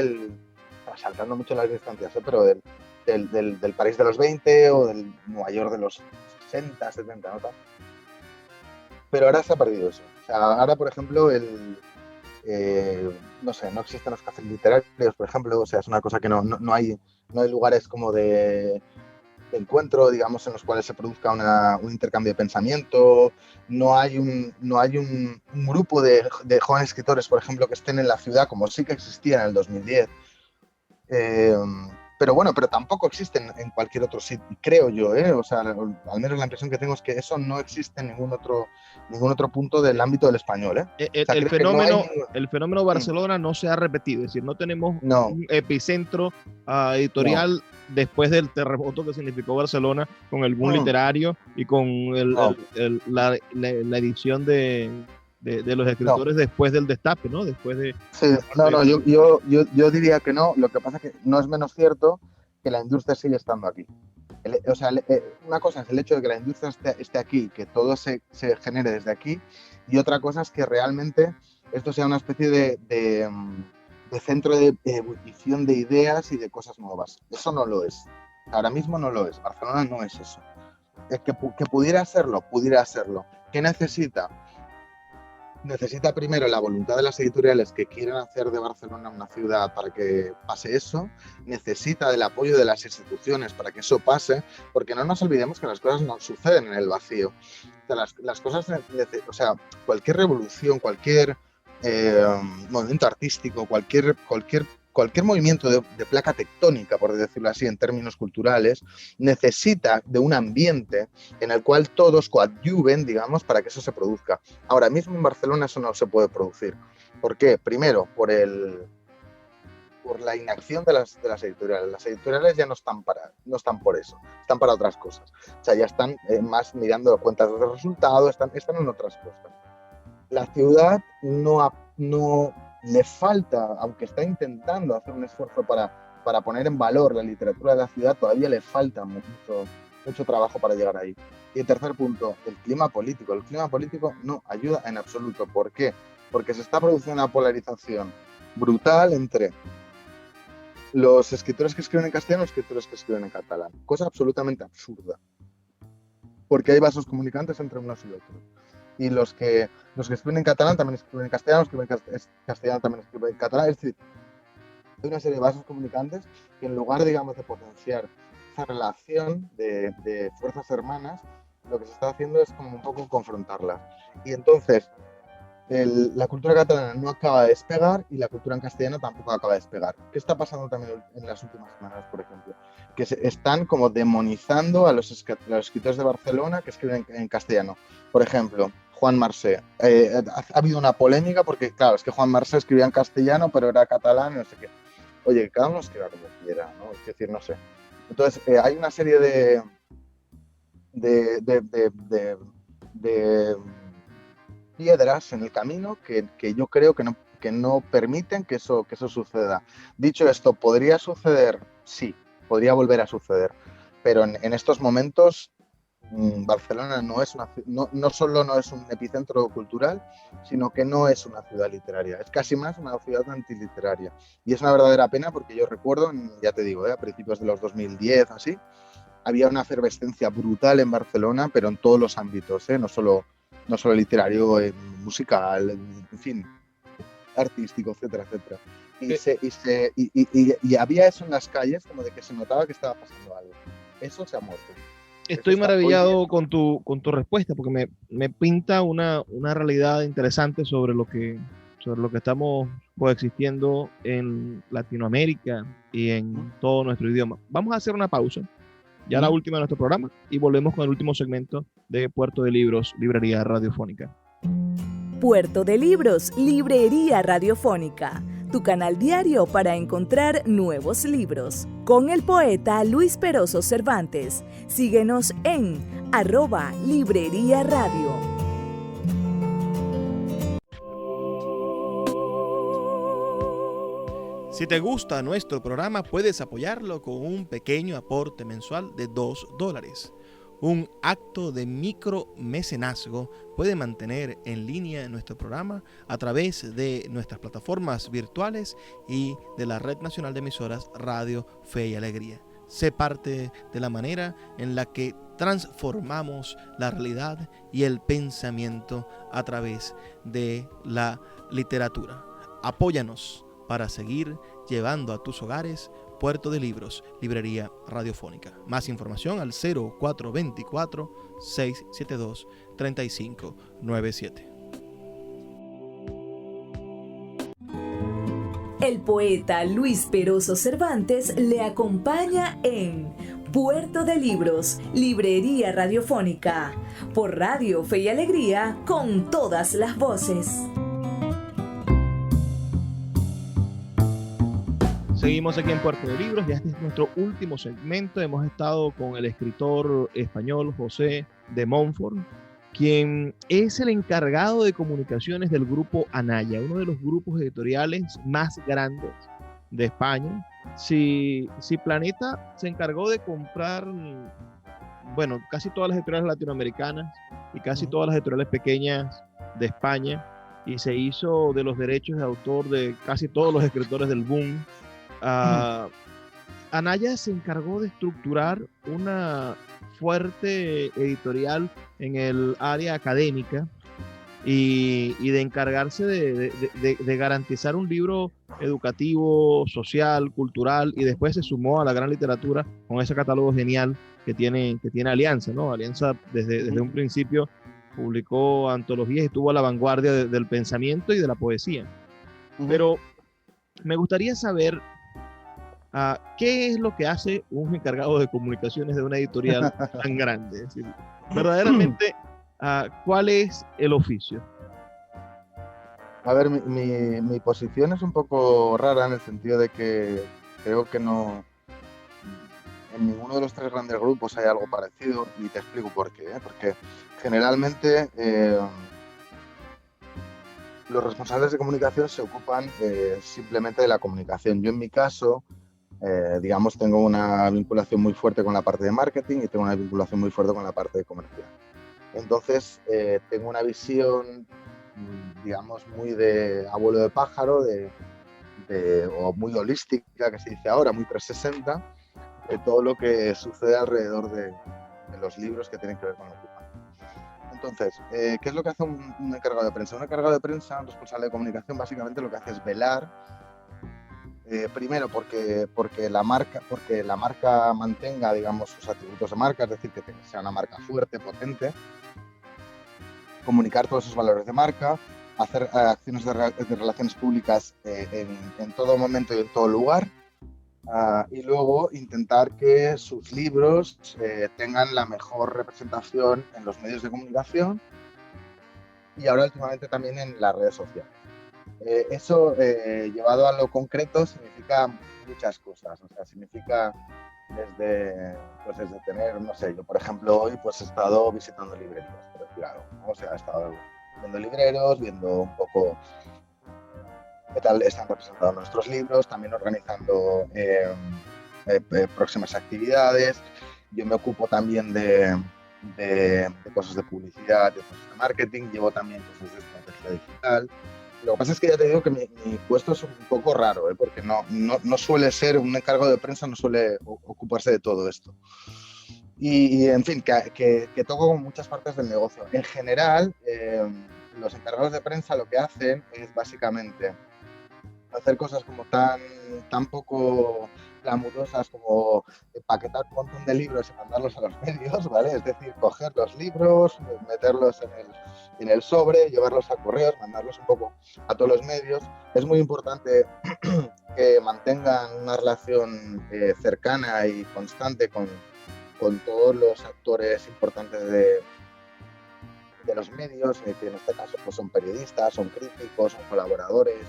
saltando mucho las distancias, ¿eh? Pero del París de los 20 o del Nueva York de los 60, 70, ¿no? Pero ahora se ha perdido eso. O sea, ahora, por ejemplo, no sé, no existen los cafés literarios, por ejemplo. O sea, es una cosa que no hay lugares como de encuentro, digamos, en los cuales se produzca un intercambio de pensamiento. No hay un grupo de jóvenes escritores, por ejemplo, que estén en la ciudad, como sí que existía en el 2010. Pero tampoco existen en cualquier otro sitio, creo yo, o sea, al menos la impresión que tengo es que eso no existe en ningún otro punto del ámbito del español, O sea, el fenómeno Barcelona no se ha repetido, es decir, no tenemos un epicentro editorial después del terremoto que significó Barcelona, con el boom literario y con la edición de los escritores después del destape, ¿no? Después de... Sí, yo diría que no. Lo que pasa es que no es menos cierto que la industria sigue estando aquí. Una cosa es el hecho de que la industria esté aquí, que todo se genere desde aquí, y otra cosa es que realmente esto sea una especie de centro de ebullición de ideas y de cosas nuevas. Eso no lo es. Ahora mismo no lo es. Barcelona no es eso. Que pudiera serlo. ¿Qué necesita? Necesita primero la voluntad de las editoriales que quieren hacer de Barcelona una ciudad para que pase eso. Necesita del apoyo de las instituciones para que eso pase, porque no nos olvidemos que las cosas no suceden en el vacío. O sea, las cosas, o sea, cualquier revolución, cualquier movimiento artístico, cualquier cualquier movimiento de placa tectónica, por decirlo así, en términos culturales, necesita de un ambiente en el cual todos coadyuven, digamos, para que eso se produzca. Ahora mismo en Barcelona eso no se puede producir. ¿Por qué? Primero, por la inacción de las editoriales. Las editoriales ya no están por eso, están para otras cosas. O sea, ya están más mirando cuentas de resultados, están en otras cosas. La ciudad no le falta, aunque está intentando hacer un esfuerzo para poner en valor la literatura de la ciudad, todavía le falta mucho trabajo para llegar ahí. Y el tercer punto, el clima político. El clima político no ayuda en absoluto. ¿Por qué? Porque se está produciendo una polarización brutal entre los escritores que escriben en castellano y los escritores que escriben en catalán. Cosa absolutamente absurda. Porque hay vasos comunicantes entre unos y otros. Y los que escriben en catalán también escriben en castellano, los que escriben en castellano también escriben en catalán. Es decir, hay una serie de vasos comunicantes que en lugar, digamos, de potenciar esa relación de fuerzas hermanas, lo que se está haciendo es como un poco confrontarlas. Y entonces, la cultura catalana no acaba de despegar y la cultura en castellano tampoco acaba de despegar. ¿Qué está pasando también en las últimas semanas, por ejemplo? Que están como demonizando a los escritores de Barcelona que escriben en castellano. Por ejemplo, Juan Marsé. Ha habido una polémica porque, claro, es que Juan Marsé escribía en castellano, pero era catalán y no sé qué. Oye, cada uno escriba como quiera, ¿no? Es decir, no sé. Entonces, hay una serie de piedras en el camino que yo creo que no permiten que eso suceda. Dicho esto, ¿podría suceder? Sí, podría volver a suceder. Pero en estos momentos, Barcelona no solo no es un epicentro cultural, sino que no es una ciudad literaria. Es casi más una ciudad antiliteraria. Y es una verdadera pena porque yo recuerdo, ya te digo, a principios de los 2010, así, había una efervescencia brutal en Barcelona, pero en todos los ámbitos, no solo literario, musical, en fin, artístico, etcétera, etcétera. Y había eso en las calles, como de que se notaba que estaba pasando algo. Eso se ha muerto. Estoy maravillado con tu respuesta, porque me pinta una realidad interesante sobre lo que estamos coexistiendo en Latinoamérica y en todo nuestro idioma. Vamos a hacer una pausa, ya la última de nuestro programa, y volvemos con el último segmento de Puerto de Libros, Librería Radiofónica. Puerto de Libros, Librería Radiofónica, tu canal diario para encontrar nuevos libros. Con el poeta Luis Peroso Cervantes. Síguenos en @Librería Radio. Si te gusta nuestro programa, puedes apoyarlo con un pequeño aporte mensual de $2. Un acto de micromecenazgo puede mantener en línea nuestro programa a través de nuestras plataformas virtuales y de la Red Nacional de Emisoras Radio Fe y Alegría. Sé parte de la manera en la que transformamos la realidad y el pensamiento a través de la literatura. Apóyanos para seguir llevando a tus hogares Puerto de Libros, Librería Radiofónica. Más información al 0424-672-3597. El poeta Luis Peroso Cervantes le acompaña en Puerto de Libros, Librería Radiofónica, por Radio Fe y Alegría, con todas las voces. Seguimos aquí en Puerto de Libros, ya este es nuestro último segmento. Hemos estado con el escritor español José de Montfort, quien es el encargado de comunicaciones del grupo Anaya, uno de los grupos editoriales más grandes de España. Si Planeta se encargó de comprar, bueno, casi todas las editoriales latinoamericanas y casi todas las editoriales pequeñas de España, y se hizo de los derechos de autor de casi todos los escritores del boom, Anaya se encargó de estructurar una fuerte editorial en el área académica y de encargarse de garantizar un libro educativo, social, cultural, y después se sumó a la gran literatura con ese catálogo genial que tiene Alianza, ¿no? Alianza desde un principio publicó antologías y estuvo a la vanguardia del pensamiento y de la poesía. Pero me gustaría saber qué es lo que hace un encargado de comunicaciones de una editorial tan grande. Es decir, verdaderamente, ¿cuál es el oficio? A ver, mi posición es un poco rara en el sentido de que creo que no, en ninguno de los tres grandes grupos hay algo parecido, y te explico por qué. Porque generalmente los responsables de comunicación se ocupan simplemente de la comunicación. Yo en mi caso, digamos, tengo una vinculación muy fuerte con la parte de marketing y tengo una vinculación muy fuerte con la parte de comercial. Entonces, tengo una visión, digamos, muy de abuelo de pájaro, o muy holística, que se dice ahora, muy 360, de todo lo que sucede alrededor de los libros que tienen que ver con la ocupación. Entonces, ¿qué es lo que hace un encargado de prensa? Un encargado de prensa, un responsable de comunicación, básicamente lo que hace es velar, primero porque la marca mantenga, digamos, sus atributos de marca, es decir, que sea una marca fuerte, potente, comunicar todos esos valores de marca, hacer acciones de relaciones públicas en todo momento y en todo lugar, y luego intentar que sus libros tengan la mejor representación en los medios de comunicación y ahora últimamente también en las redes sociales. Eso, llevado a lo concreto, significa muchas cosas. O sea, significa desde tener, no sé, yo por ejemplo hoy pues he estado visitando librerías, por decir algo, ¿no? O sea, he estado viendo libreros, viendo un poco qué tal están representados nuestros libros, también organizando próximas actividades. Yo me ocupo también de cosas de publicidad, de cosas de marketing, llevo también cosas de estrategia digital. Lo que pasa es que ya te digo que mi puesto es un poco raro, porque no suele ser, un encargado de prensa no suele ocuparse de todo esto. Y en fin, que toco con muchas partes del negocio. En general, los encargados de prensa lo que hacen es básicamente hacer cosas como tan poco glamurosas como empaquetar un montón de libros y mandarlos a los medios, ¿vale? Es decir, coger los libros, meterlos en el sobre, llevarlos a correos, mandarlos un poco a todos los medios. Es muy importante que mantengan una relación cercana y constante con todos los actores importantes de los medios, que en este caso pues, son periodistas, son críticos, son colaboradores,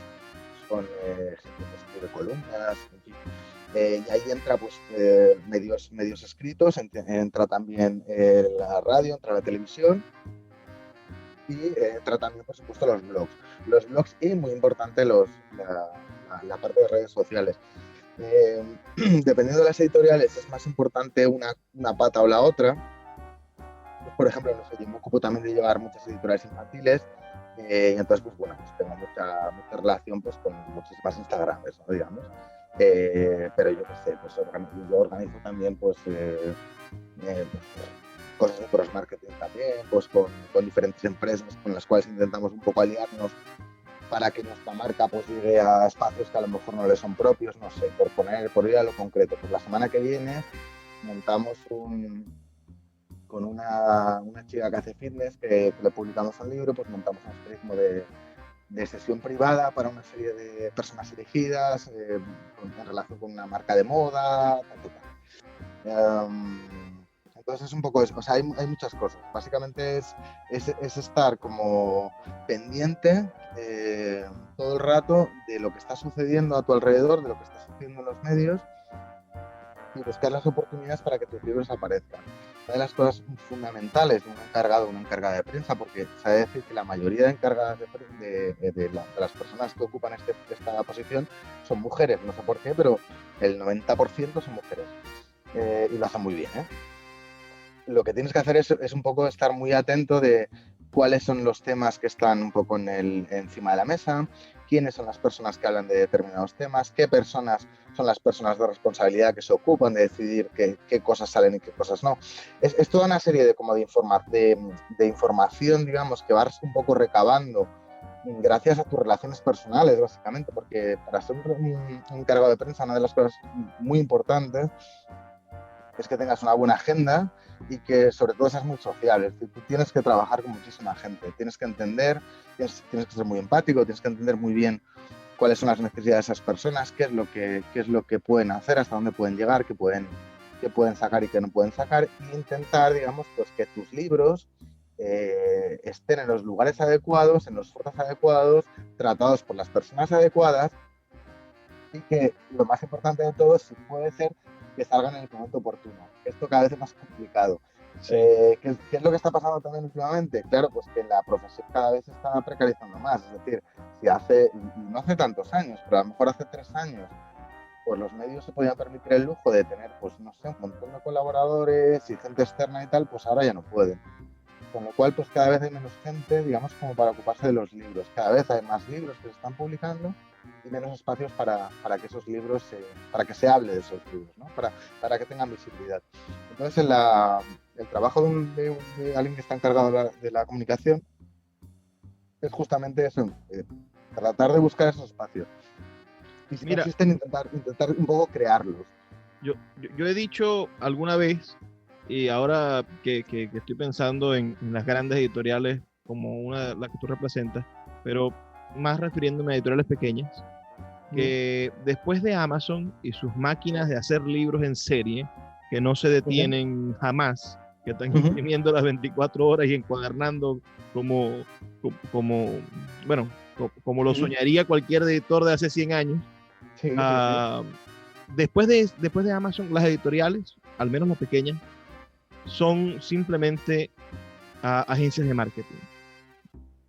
con gente que escribe columnas, en fin. Y ahí entra pues, medios escritos, entra también la radio, entra la televisión y entra también, por supuesto, los blogs. Los blogs y, muy importante, la parte de redes sociales. Dependiendo de las editoriales, es más importante una pata o la otra. Por ejemplo, no sé, yo me ocupo también de llevar muchas editoriales infantiles. Y entonces, pues bueno, pues tengo mucha relación pues, con muchísimas Instagramers, ¿no? Digamos. Pero yo qué sé, pues yo organizo también pues, cosas de cross marketing también, pues con diferentes empresas con las cuales intentamos un poco aliarnos para que nuestra marca pues llegue a espacios que a lo mejor no le son propios, no sé, por ir a lo concreto. Pues la semana que viene montamos con una chica que hace fitness, que le publicamos un libro, pues montamos una especie como de sesión privada para una serie de personas elegidas en relación con una marca de moda, entonces es un poco eso, o sea, hay muchas cosas. Básicamente es estar como pendiente todo el rato de lo que está sucediendo a tu alrededor, de lo que está sucediendo en los medios, y buscar las oportunidades para que tus libros aparezcan. Una de las cosas fundamentales de un encargado o una encargada de prensa, porque se ha de decir que la mayoría de encargadas de las personas que ocupan esta posición son mujeres, no sé por qué, pero el 90% son mujeres, y lo hacen muy bien, ¿eh? Lo que tienes que hacer es un poco estar muy atento de cuáles son los temas que están un poco encima de la mesa, quiénes son las personas que hablan de determinados temas, qué personas son las personas de responsabilidad que se ocupan de decidir qué cosas salen y qué cosas no. Es toda una serie de información, digamos, que vas un poco recabando gracias a tus relaciones personales, básicamente, porque para ser un encargado de prensa, una de las cosas muy importantes es que tengas una buena agenda y que sobre todo seas muy sociable. Es decir, tú tienes que trabajar con muchísima gente, tienes que entender, tienes que ser muy empático, tienes que entender muy bien cuáles son las necesidades de esas personas, qué es lo que pueden hacer, hasta dónde pueden llegar, qué pueden sacar y qué no pueden sacar, e intentar, digamos, pues que tus libros estén en los lugares adecuados, en los foros adecuados, tratados por las personas adecuadas, y que lo más importante de todo, si puede ser, que salgan en el momento oportuno. Esto cada vez es más complicado. Sí. ¿Qué es lo que está pasando también últimamente? Claro, pues que la profesión cada vez se está precarizando más. Es decir, no hace tantos años, pero a lo mejor hace 3 años, pues los medios se podían permitir el lujo de tener, pues no sé, un montón de colaboradores y gente externa y tal, pues ahora ya no pueden. Con lo cual, pues cada vez hay menos gente, digamos, como para ocuparse de los libros. Cada vez hay más libros que se están publicando y menos espacios para que esos libros, para que se hable de esos libros, ¿no? Para que tengan visibilidad. Entonces, el trabajo de alguien que está encargado de la comunicación es justamente eso, tratar de buscar esos espacios. Y si no existen, intentar un poco crearlos. Yo he dicho alguna vez, y ahora que estoy pensando en las grandes editoriales como la que tú representas, pero más refiriéndome a editoriales pequeñas, que después de Amazon y sus máquinas de hacer libros en serie, que no se detienen jamás, que están imprimiendo las 24 horas y encuadernando como lo soñaría cualquier editor de hace 100 años. Después de Amazon, las editoriales, al menos las pequeñas, son simplemente agencias de marketing.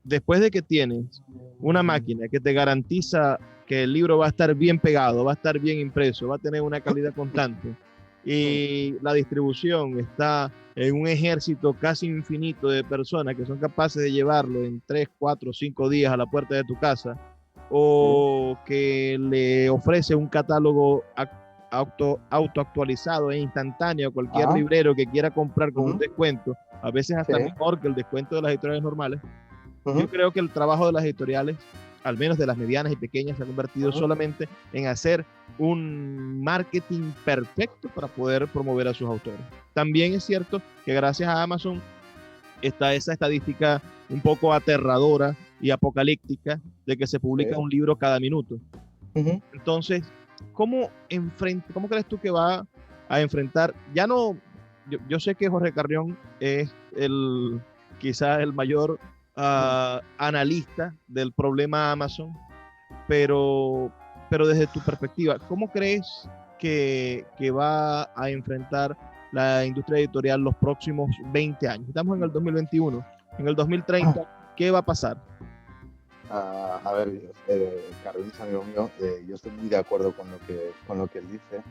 Después de que tienes una máquina que te garantiza que el libro va a estar bien pegado, va a estar bien impreso, va a tener una calidad constante, y la distribución está en un ejército casi infinito de personas que son capaces de llevarlo en 3, 4, 5 días a la puerta de tu casa, o que le ofrece un catálogo autoactualizado e instantáneo a cualquier librero que quiera comprar con un descuento, a veces hasta mejor que el descuento de las editoriales normales. Yo creo que el trabajo de las editoriales, al menos de las medianas y pequeñas, se ha convertido solamente en hacer un marketing perfecto para poder promover a sus autores. También es cierto que gracias a Amazon está esa estadística un poco aterradora y apocalíptica de que se publica un libro cada minuto. Entonces, ¿cómo crees tú que va a enfrentar? Ya no, yo sé que Jorge Carrión es quizás el mayor analista del problema Amazon, pero desde tu perspectiva, ¿cómo crees que va a enfrentar la industria editorial los próximos 20 años? Estamos en el 2021, en el 2030, ¿qué va a pasar? A ver, Carrión es amigo mío, yo estoy muy de acuerdo con lo que él dice.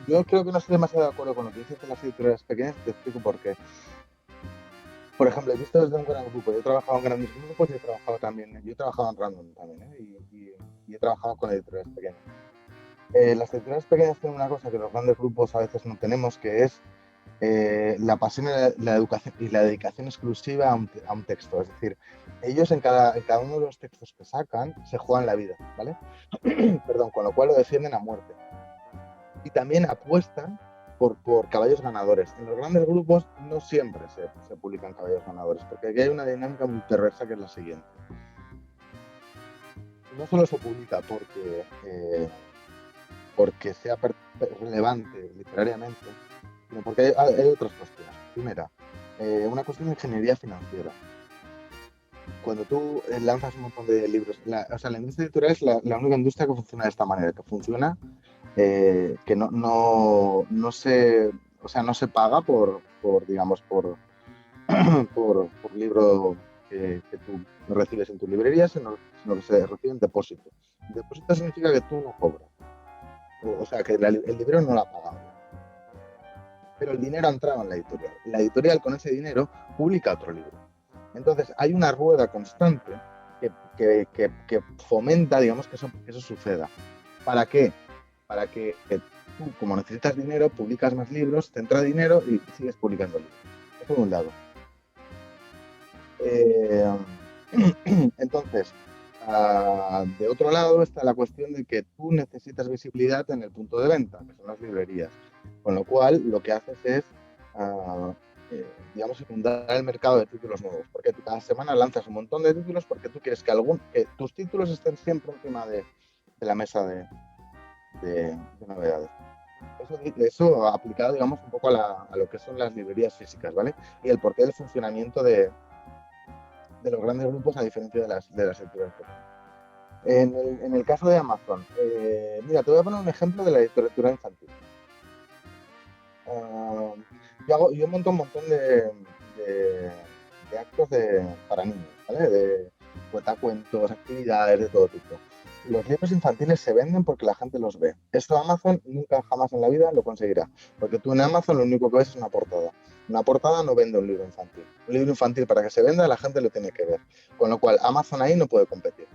Yo creo que no estoy demasiado de acuerdo con lo que dice de las editoriales pequeñas, te explico por qué. Por ejemplo, he visto desde un gran grupo, yo he trabajado en grandes grupos y he trabajado en Random también, y he trabajado con editoriales pequeñas. Las editoriales pequeñas tienen una cosa que los grandes grupos a veces no tenemos, que es la pasión y la educación y la dedicación exclusiva a un texto. Es decir, ellos en cada uno de los textos que sacan se juegan la vida, ¿vale? Perdón, con lo cual lo defienden a muerte. Y también apuestan por caballos ganadores. En los grandes grupos no siempre se publican caballos ganadores, porque aquí hay una dinámica muy perversa que es la siguiente. No solo se publica porque sea relevante literariamente, sino porque hay otras cuestiones. Primera, una cuestión de ingeniería financiera. Cuando tú lanzas un montón de libros, la industria editorial es la única industria que funciona de esta manera, que funciona que no se paga por libro que tú recibes en tu librería, sino que se recibe en depósito. Depósito significa que tú no cobras, o sea, que el librero no lo ha pagado. Pero el dinero ha entrado en la editorial. La editorial con ese dinero publica otro libro. Entonces hay una rueda constante que fomenta, digamos, que eso suceda. ¿Para qué? Para que tú, como necesitas dinero, publicas más libros, te entra dinero y sigues publicando libros. Eso por un lado. Entonces, de otro lado está la cuestión de que tú necesitas visibilidad en el punto de venta, que son las librerías. Con lo cual, lo que haces es digamos, inundar el mercado de títulos nuevos, porque tú cada semana lanzas un montón de títulos porque tú quieres que tus títulos estén siempre encima de la mesa de novedades. Eso aplicado, digamos, un poco a lo que son las librerías físicas, ¿vale? Y el porqué del funcionamiento de los grandes grupos a diferencia de las editoriales pequeñas. En el caso de Amazon, mira, te voy a poner un ejemplo de la literatura infantil. Yo monto un montón de actos para niños, ¿vale? De cuentacuentos, actividades de todo tipo. Los libros infantiles se venden porque la gente los ve. Esto Amazon nunca jamás en la vida lo conseguirá, porque tú en Amazon lo único que ves es una portada. Una portada no vende un libro infantil. Un libro infantil, para que se venda, la gente lo tiene que ver. Con lo cual Amazon ahí no puede competir.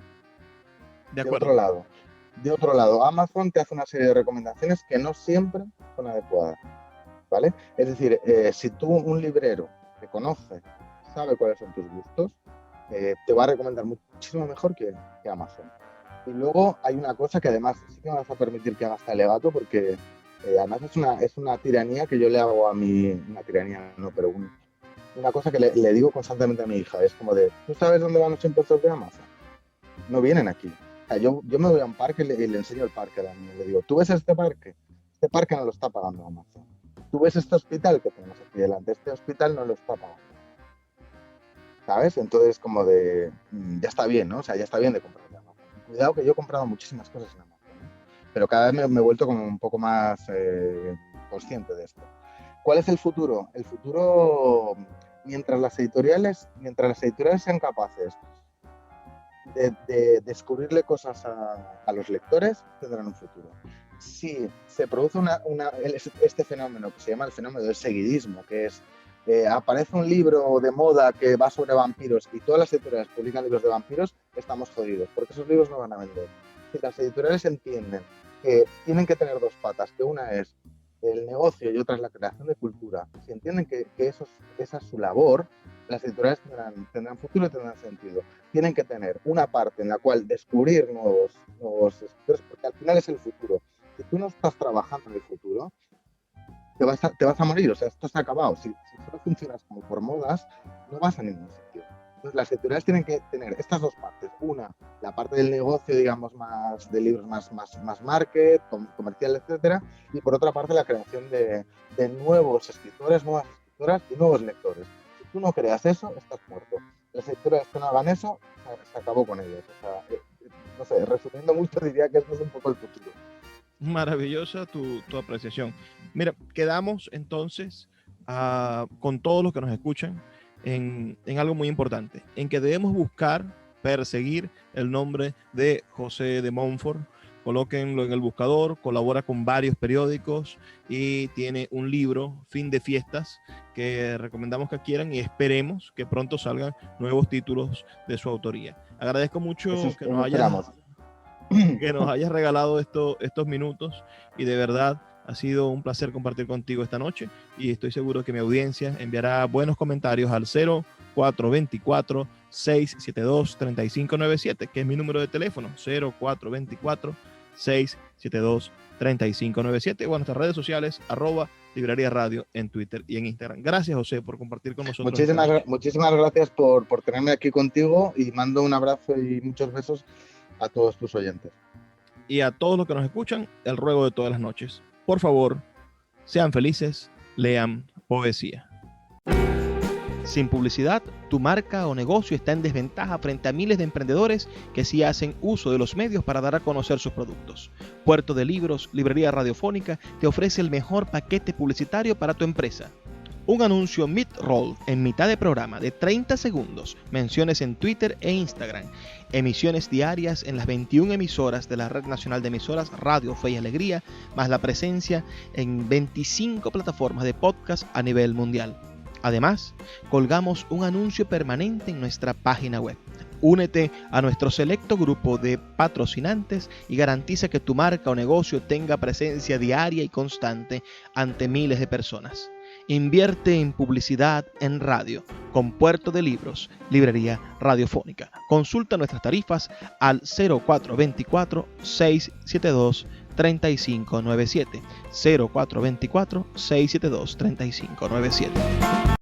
De acuerdo. De otro lado, Amazon te hace una serie de recomendaciones que no siempre son adecuadas, ¿vale? Es decir, si tú, un librero, te conoce, sabe cuáles son tus gustos, te va a recomendar muchísimo mejor que Amazon. Y luego hay una cosa que además sí que me vas a permitir que haga este alegato, porque además es una tiranía que yo le hago a una tiranía no, pero una cosa que le digo constantemente a mi hija, es como de, ¿tú sabes dónde van los impuestos de Amazon? No vienen aquí. O sea, yo me voy a un parque y le enseño el parque a la niña, le digo, ¿tú ves este parque? Este parque no lo está pagando Amazon. ¿Tú ves este hospital que tenemos aquí delante? Este hospital no lo está pagando. ¿Sabes? Entonces como de, ya está bien, ¿no? O sea, ya está bien de comprar de Amazon. Cuidado que yo he comprado muchísimas cosas en Amazon, ¿eh? Pero cada vez me he vuelto como un poco más consciente de esto. ¿Cuál es el futuro? El futuro, mientras las editoriales sean capaces de descubrirle cosas a los lectores, tendrán un futuro. Si se produce este fenómeno que se llama el fenómeno del seguidismo, que es aparece un libro de moda que va sobre vampiros y todas las editoriales publican libros de vampiros, estamos jodidos, porque esos libros no van a vender. Si las editoriales entienden que tienen que tener dos patas, que una es el negocio y otra es la creación de cultura, si entienden que esa es su labor, las editoriales tendrán futuro y tendrán sentido. Tienen que tener una parte en la cual descubrir nuevos escritores, porque al final es el futuro. Si tú no estás trabajando en el futuro, te vas a morir, o sea, esto se ha acabado. Si solo funcionas como por modas, no vas a ningún sitio. Entonces las editoriales tienen que tener estas dos partes. Una, la parte del negocio, digamos, más de libros más market, comercial, etcétera, y por otra parte la creación de nuevos escritores, nuevas escritoras y nuevos lectores. Si tú no creas eso, estás muerto. Las editoriales que no hagan eso, se acabó con ellos. O sea, no sé, resumiendo mucho, diría que esto es un poco el futuro. Maravillosa tu apreciación. Mira, quedamos entonces con todos los que nos escuchan en algo muy importante, en que debemos buscar, perseguir el nombre de José de Montfort. Colóquenlo en el buscador, colabora con varios periódicos y tiene un libro, Fin de Fiestas, que recomendamos que adquieran y esperemos que pronto salgan nuevos títulos de su autoría. Agradezco mucho que nos hayas regalado estos minutos y de verdad ha sido un placer compartir contigo esta noche y estoy seguro que mi audiencia enviará buenos comentarios al 0424-672-3597, que es mi número de teléfono, 0424-672-3597, o a nuestras redes sociales, @Librería Radio en Twitter y en Instagram. Gracias, José, por compartir con nosotros. Muchísimas gracias por tenerme aquí contigo y mando un abrazo y muchos besos a todos tus oyentes. Y a todos los que nos escuchan, el ruego de todas las noches. Por favor, sean felices, lean poesía. Sin publicidad, tu marca o negocio está en desventaja frente a miles de emprendedores que sí hacen uso de los medios para dar a conocer sus productos. Puerto de Libros, Librería Radiofónica, te ofrece el mejor paquete publicitario para tu empresa. Un anuncio mid-roll en mitad de programa de 30 segundos, menciones en Twitter e Instagram, emisiones diarias en las 21 emisoras de la Red Nacional de Emisoras Radio Fe y Alegría, más la presencia en 25 plataformas de podcast a nivel mundial. Además, colgamos un anuncio permanente en nuestra página web. Únete a nuestro selecto grupo de patrocinantes y garantiza que tu marca o negocio tenga presencia diaria y constante ante miles de personas. Invierte en publicidad en radio con Puerto de Libros, Librería Radiofónica. Consulta nuestras tarifas al 0424-672-3597. 0424-672-3597.